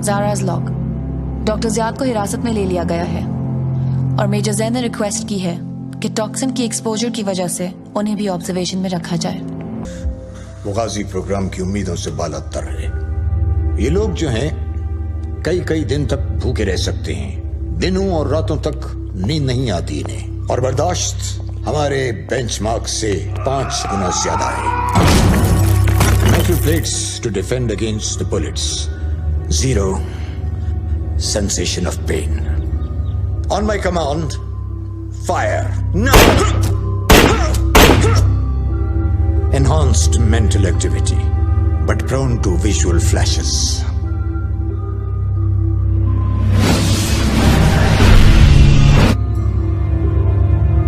ज़ारा's लॉग। डॉक्टर ज़ियाद को हिरासत में ले लिया गया है और मेजर जैन ने रिक्वेस्ट की है कि टॉक्सिन की एक्सपोजर की वजह से उन्हें भी ऑब्जर्वेशन में रखा जाए। वो गाजी प्रोग्राम की उम्मीदों से बालातर है। ये लोग जो हैं कई कई दिन तक भूखे रह सकते हैं। दिनों और रातों तक नींद नहीं आती इन्हें, और बर्दाश्त हमारे बेंचमार्क से 5 गुना ज्यादा है। Metal plates to defend against the bullets. Zero sensation of pain. On my command, fire. No! Enhanced mental activity, but prone to visual flashes.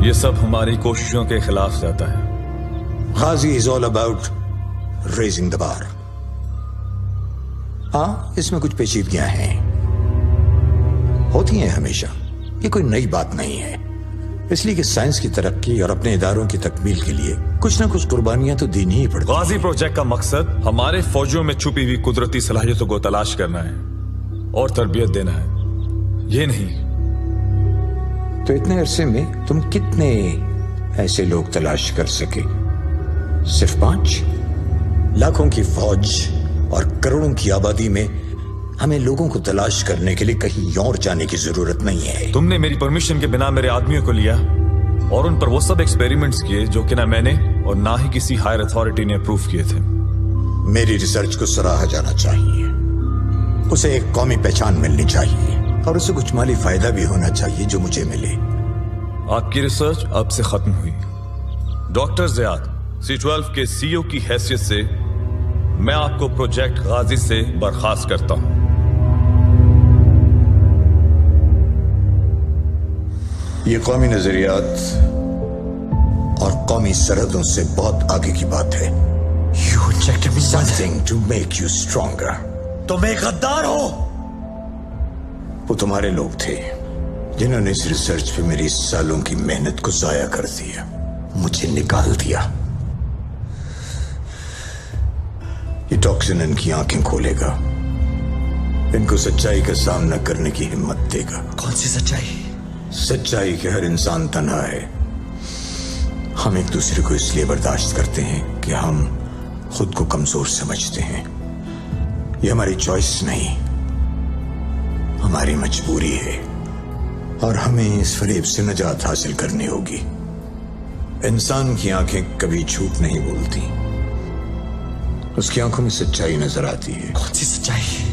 ये सब हमारी कोशिशों के खिलाफ जाता है। Ghazi is all about raising the bar. हाँ, इसमें कुछ पेचीदगियां हैं, होती हैं हमेशा। ये कोई नई बात नहीं है, इसलिए कि साइंस की तरक्की और अपने इदारों की तकमील के लिए कुछ ना कुछ कुर्बानियां तो देनी ही पड़ती हैं। गाजी प्रोजेक्ट का मकसद हमारे फौजियों में छुपी हुई कुदरती सलाहियतों को तलाश करना है और तरबियत देना है, ये नहीं। तो इतने अरसे में तुम कितने ऐसे लोग तलाश कर सके? सिर्फ 5? लाखों की फौज और करोड़ों की आबादी में हमें लोगों को तलाश करने के लिए कहीं और जाने की जरूरत नहीं है। तुमने मेरी परमिशन के बिना मेरे आदमियों को लिया और उन पर वो सब एक्सपेरिमेंट्स किए जो कि ना मैंने और ना ही किसी हायर अथॉरिटी ने अप्रूव किए थे। मेरी रिसर्च को सराहा जाना चाहिए, उसे एक कौमी पहचान मिलनी चाहिए और उसे कुछ माली फायदा भी होना चाहिए जो मुझे मिले। आपकी रिसर्च अब से खत्म हुई। डॉक्टर ज़ियाद, C12 के CEO की हैसियत से मैं आपको प्रोजेक्ट गाजी से बर्खास्त करता हूं। ये कौमी नजरियात और कौमी सरहदों से बहुत आगे की बात है। You injected me something to make you stronger. तुम एक गद्दार हो। वो तुम्हारे लोग थे जिन्होंने इस रिसर्च पे मेरी सालों की मेहनत को जाया कर दिया, मुझे निकाल दिया। ये टॉक्सिन इनकी आंखें खोलेगा, इनको सच्चाई का सामना करने की हिम्मत देगा। कौन सी सच्चाई? सच्चाई कि हर इंसान तन्हा है। हम एक दूसरे को इसलिए बर्दाश्त करते हैं कि हम खुद को कमजोर समझते हैं। ये हमारी चॉइस नहीं, हमारी मजबूरी है और हमें इस फरेब से निजात हासिल करनी होगी। इंसान की आंखें कभी झूठ नहीं बोलती, उसकी आंखों में सच्चाई नजर आती है। कौन सी सच्चाई?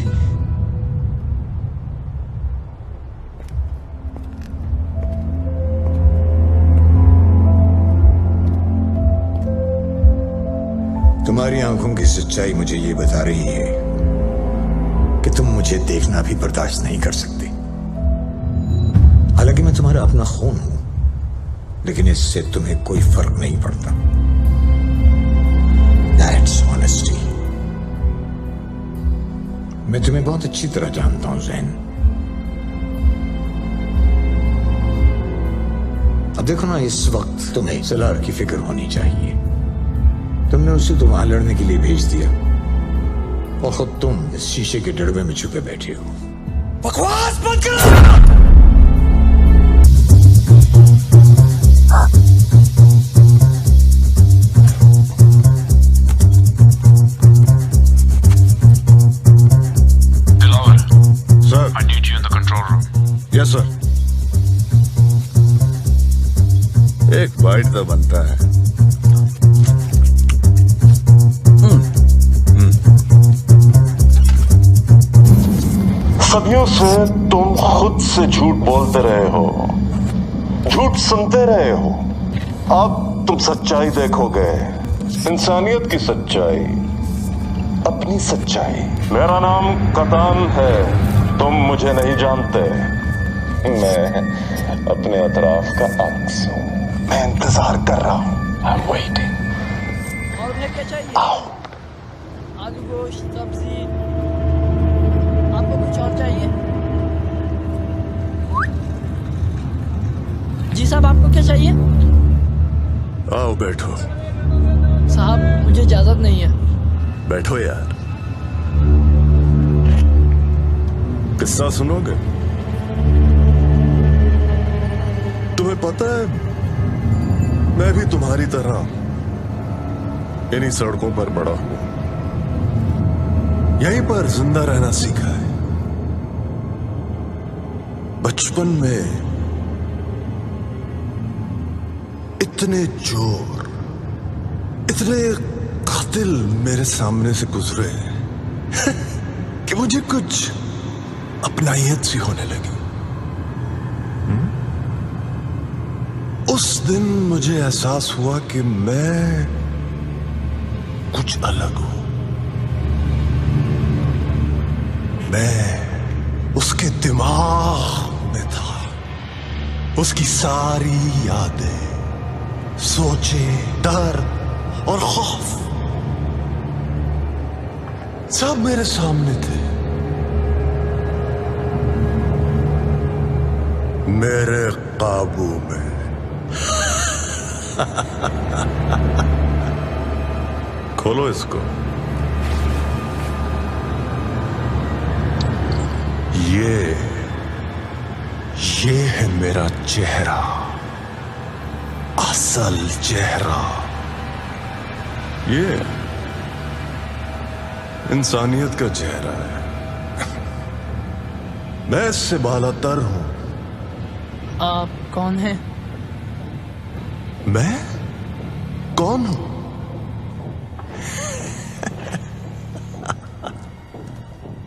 तुम्हारी आंखों की सच्चाई मुझे ये बता रही है कि तुम मुझे देखना भी बर्दाश्त नहीं कर सकते। हालांकि मैं तुम्हारा अपना खून हूं, लेकिन इससे तुम्हें कोई फर्क नहीं पड़ता। That's honesty. मैं तुम्हें बहुत अच्छी तरह जानता हूं ज़ैन। अब देखो ना, इस वक्त तुम्हें सलार की फिक्र होनी चाहिए। तुमने उसे तो वहां लड़ने के लिए भेज दिया और खुद तुम इस शीशे के डरबे में छुपे बैठे हो। बकवास बंद करो। Yes sir. एक बाइट तो बनता है। सदियों से तुम खुद से झूठ बोलते रहे हो, झूठ सुनते रहे हो। अब तुम सच्चाई देखोगे, इंसानियत की सच्चाई, अपनी सच्चाई। मेरा नाम कतान है, तुम मुझे नहीं जानते। मैं अपने अतराफ का अक्स हूं। मैं इंतजार कर रहा हूं। I'm waiting. और क्या चाहिए? आओ। आलू गोश्त, सब्जी। आपको कुछ और चाहिए? जी साहब, आपको क्या चाहिए? आओ बैठो। साहब, मुझे इजाजत नहीं है। बैठो यार। किस्सा सुनोगे? तुम्हें पता है, मैं भी तुम्हारी तरह इन्हीं सड़कों पर बड़ा हूं। यहीं पर जिंदा रहना सीखा है। बचपन में इतने चोर, इतने कातिल मेरे सामने से गुजरे कि मुझे कुछ अपनाइयत सी होने लगी। उस दिन मुझे एहसास हुआ कि मैं कुछ अलग हूं। मैं उसके दिमाग में था। उसकी सारी यादें, सोचे, डर और खौफ सब मेरे सामने थे। मेरे काबू में। खोलो इसको। ये है मेरा चेहरा, असल चेहरा। ये इंसानियत का चेहरा है। मैं इससे बालातर हूं। आप कौन हैं? मैं कौन हूं?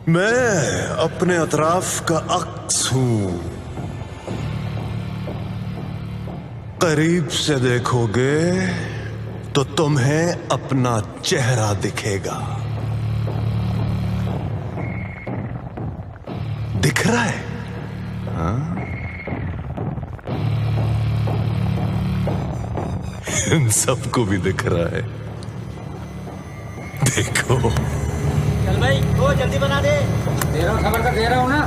मैं अपने अतराफ का अक्स हूं। करीब से देखोगे तो तुम्हें अपना चेहरा दिखेगा। दिख रहा है? हाँ? इन सबको भी दिख रहा है। देखो। चल भाई, वो जल्दी बना दे। दे रहा हूँ, खबर कर दे रहा हूँ ना।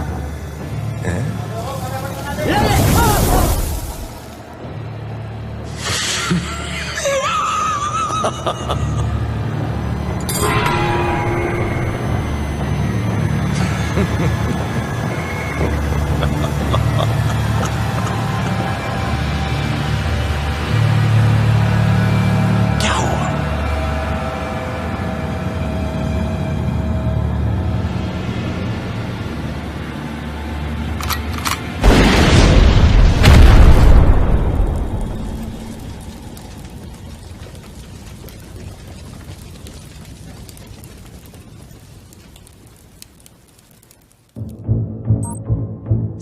क्या हुआ?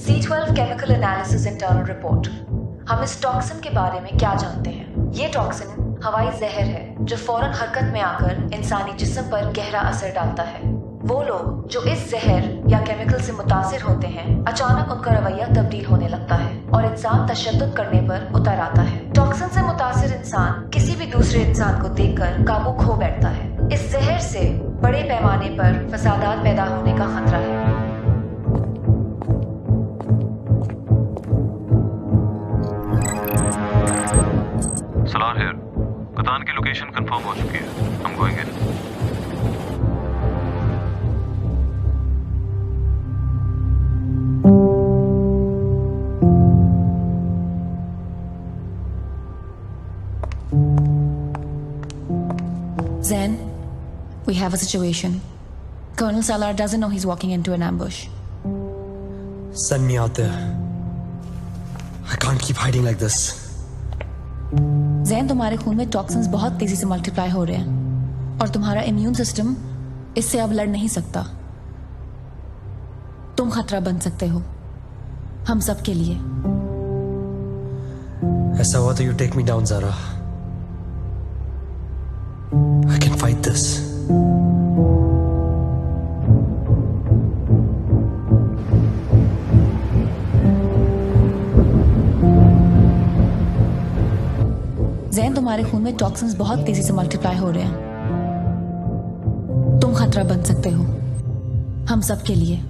C12 chemical analysis internal report. हम इस टॉक्सिन के बारे में क्या जानते हैं? ये टॉक्सिन हवाई जहर है जो फौरन हरकत में आकर इंसानी जिस्म पर गहरा असर डालता है। वो लोग जो इस जहर या केमिकल से मुतासिर होते हैं, अचानक उनका रवैया तब्दील होने लगता है और इंसान तशद्दुद करने पर उतर आता है। टॉक्सिन से मुतासिर इंसान किसी भी दूसरे इंसान को देखकर काबू खो बैठता है। इस जहर से बड़े पैमाने पर फसादात पैदा होने का खतरा है। सलार हियर। कतान की लोकेशन कंफर्म हो चुकी है। हम going in. Zen, we have a situation. Colonel Salar doesn't know he's walking into an ambush. सन नहीं आते। I can't keep hiding like this. Jain, तुम्हारे खून में टॉक्सिन्स बहुत तेजी से मल्टीप्लाई हो रहे हैं और तुम्हारा इम्यून सिस्टम इससे अब लड़ नहीं सकता। तुम खतरा बन सकते हो हम सब के लिए। ऐसा हुआ तो you take me down, Zara. I can fight this. Jain, तुम्हारे खून में टॉक्सिन्स बहुत तेजी से मल्टीप्लाई हो रहे हैं। तुम खतरा बन सकते हो हम सब के लिए।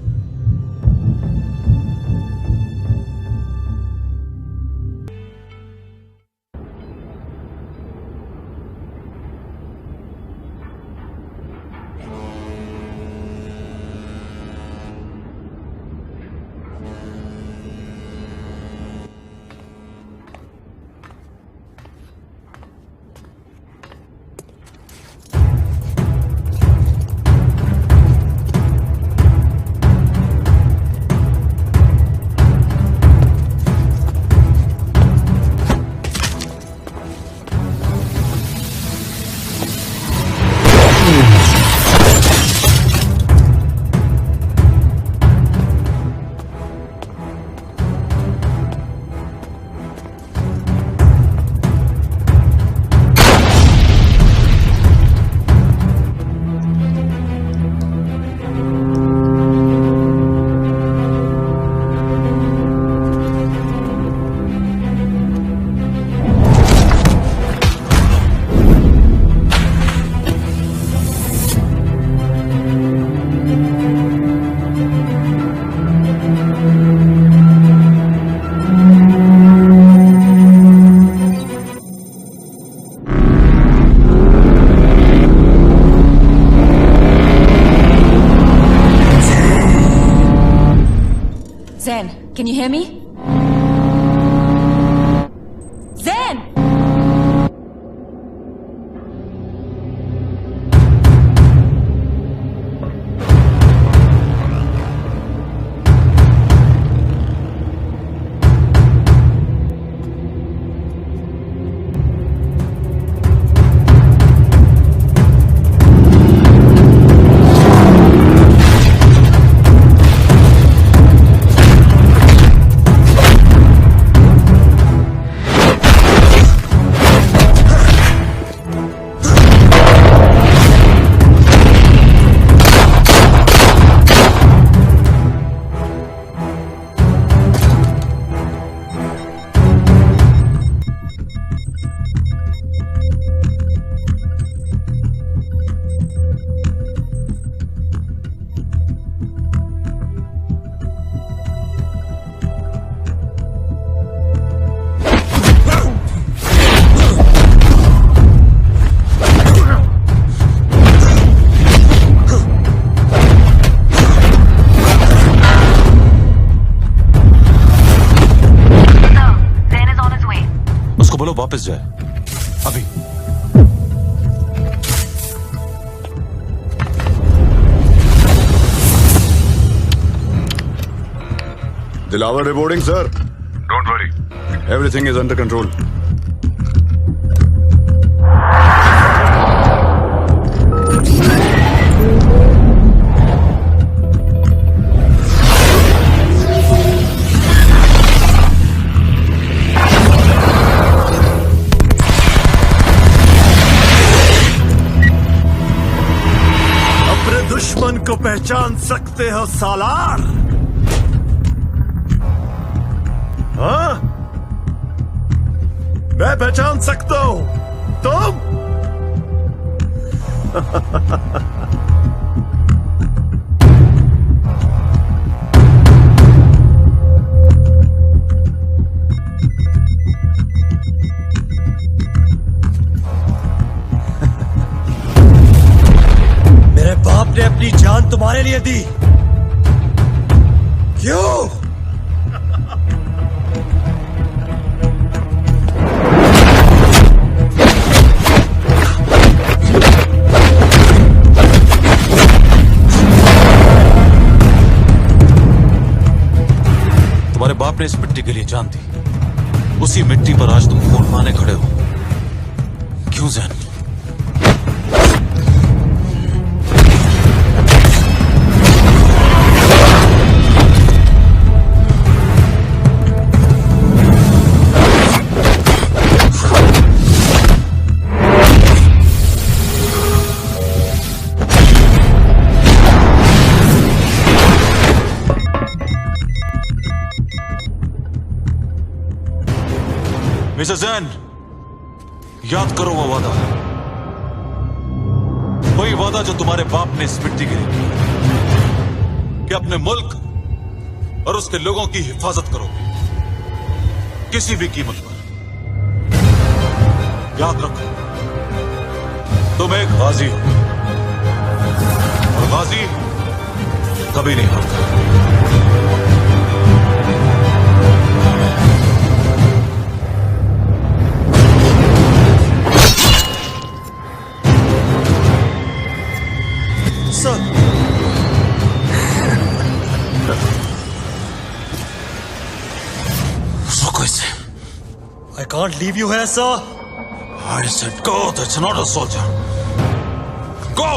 Zen, can you hear me? Zen! बोलो वापस जाए अभी। Dilawar reporting sir. Don't worry. Everything is under control. दुश्मन को पहचान सकते हो सालार? हाँ? मैं पहचान सकता हूं, तुम? ने अपनी जान तुम्हारे लिए दी, क्यों? तुम्हारे बाप ने इस मिट्टी के लिए जान दी, उसी मिट्टी पर आज तुम खून पाने खड़े हो। क्यों जैन? मिस्टर जैन, याद करो वो वादा, वही वादा जो तुम्हारे बाप ने इस मिट्टी के लिए किया कि अपने मुल्क और उसके लोगों की हिफाजत करोगे किसी भी कीमत पर। याद रखो, तुम एक गाजी हो और गाजी कभी नहीं हारता। I can't leave you here, sir. I said go, that's not a soldier. Go!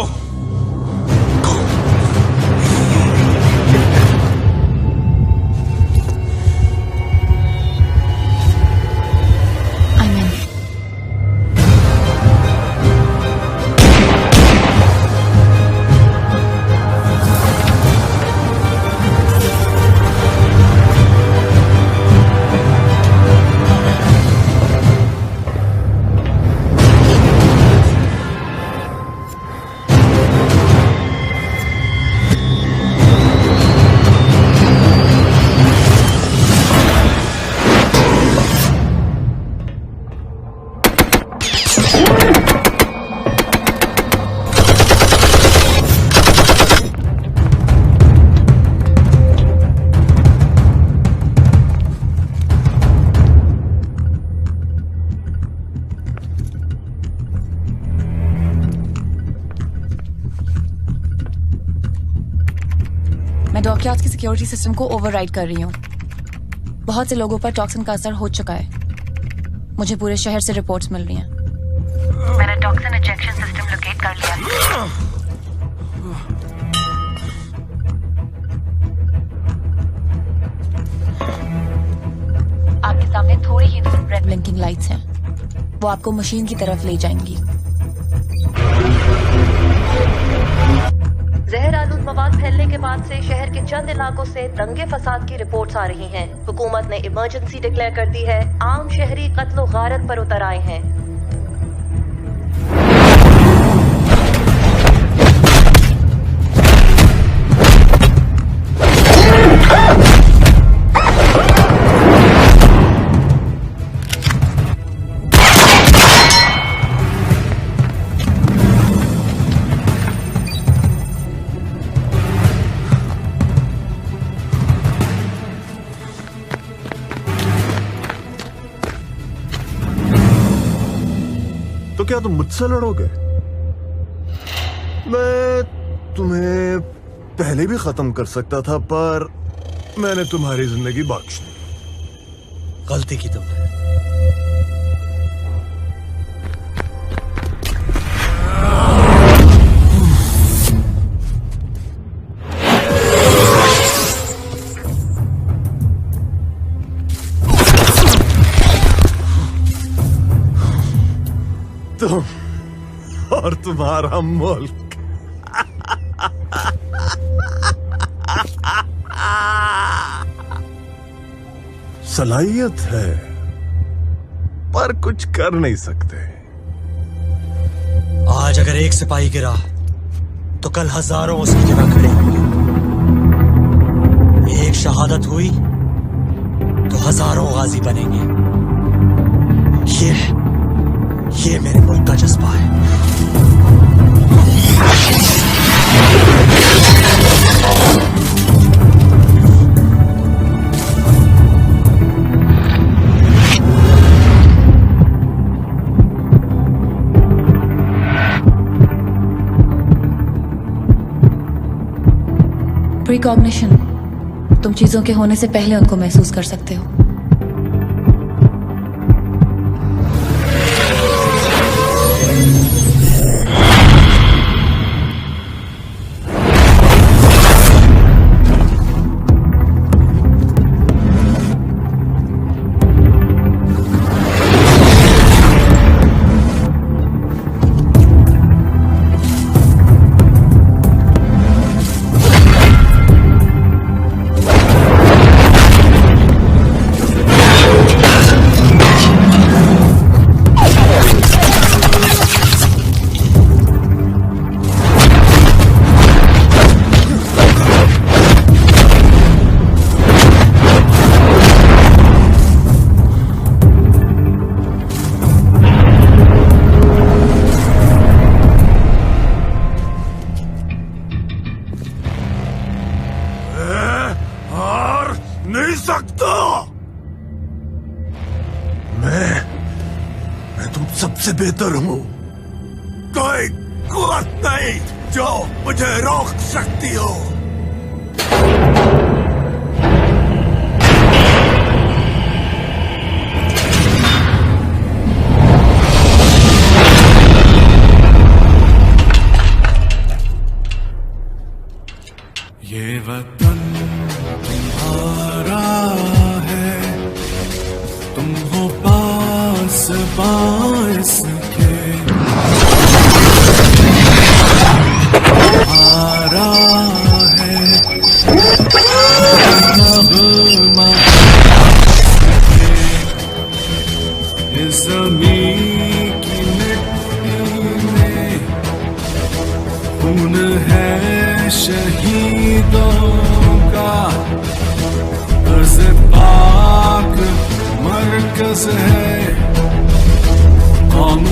मैं डॉकयार्ड्स की सिक्योरिटी सिस्टम को ओवरराइड कर रही हूँ। बहुत से लोगों पर टॉक्सिन का असर हो चुका है। मुझे पूरे शहर से रिपोर्ट्स मिल रही हैं। मैंने टॉक्सिन इंजेक्शन सिस्टम लोकेट कर लिया। आपके सामने थोड़ी ही दूर रेड ब्लिंकिंग लाइट्स हैं। वो आपको मशीन की तरफ ले जाएंगी। जहर आलूद मवाद फैलने के बाद से शहर के चंद इलाकों से दंगे फसाद की रिपोर्ट्स आ रही हैं। हुकूमत ने इमरजेंसी डिक्लेयर कर दी है। आम शहरी कत्ल और गारत पर उतर आए हैं। तो क्या तुम मुझसे लड़ोगे? मैं तुम्हें पहले भी खत्म कर सकता था, पर मैंने तुम्हारी जिंदगी बख्श दी। गलती की तुमने। तुम और तुम्हारा मुल्क। सलाहियत है पर कुछ कर नहीं सकते। आज अगर एक सिपाही गिरा तो कल हजारों उसकी जगह खड़े होंगे। एक शहादत हुई तो हजारों गाजी बनेंगे। ये मेरे मुल्क का जज्बा है। प्रीकॉग्निशन, तुम चीजों के होने से पहले उनको महसूस कर सकते हो। सकता। मैं तुम सबसे बेहतर हूं। कोई कुवत नहीं जो मुझे रोक सकती हो। ये वतन तुम्हारा है, तुम हो पास बास के, तुम्हारा है नगमा इस ज़मीं की मिट्टी में खून है शहीदों का, अर्ज़ पाक मरकज़ है कौम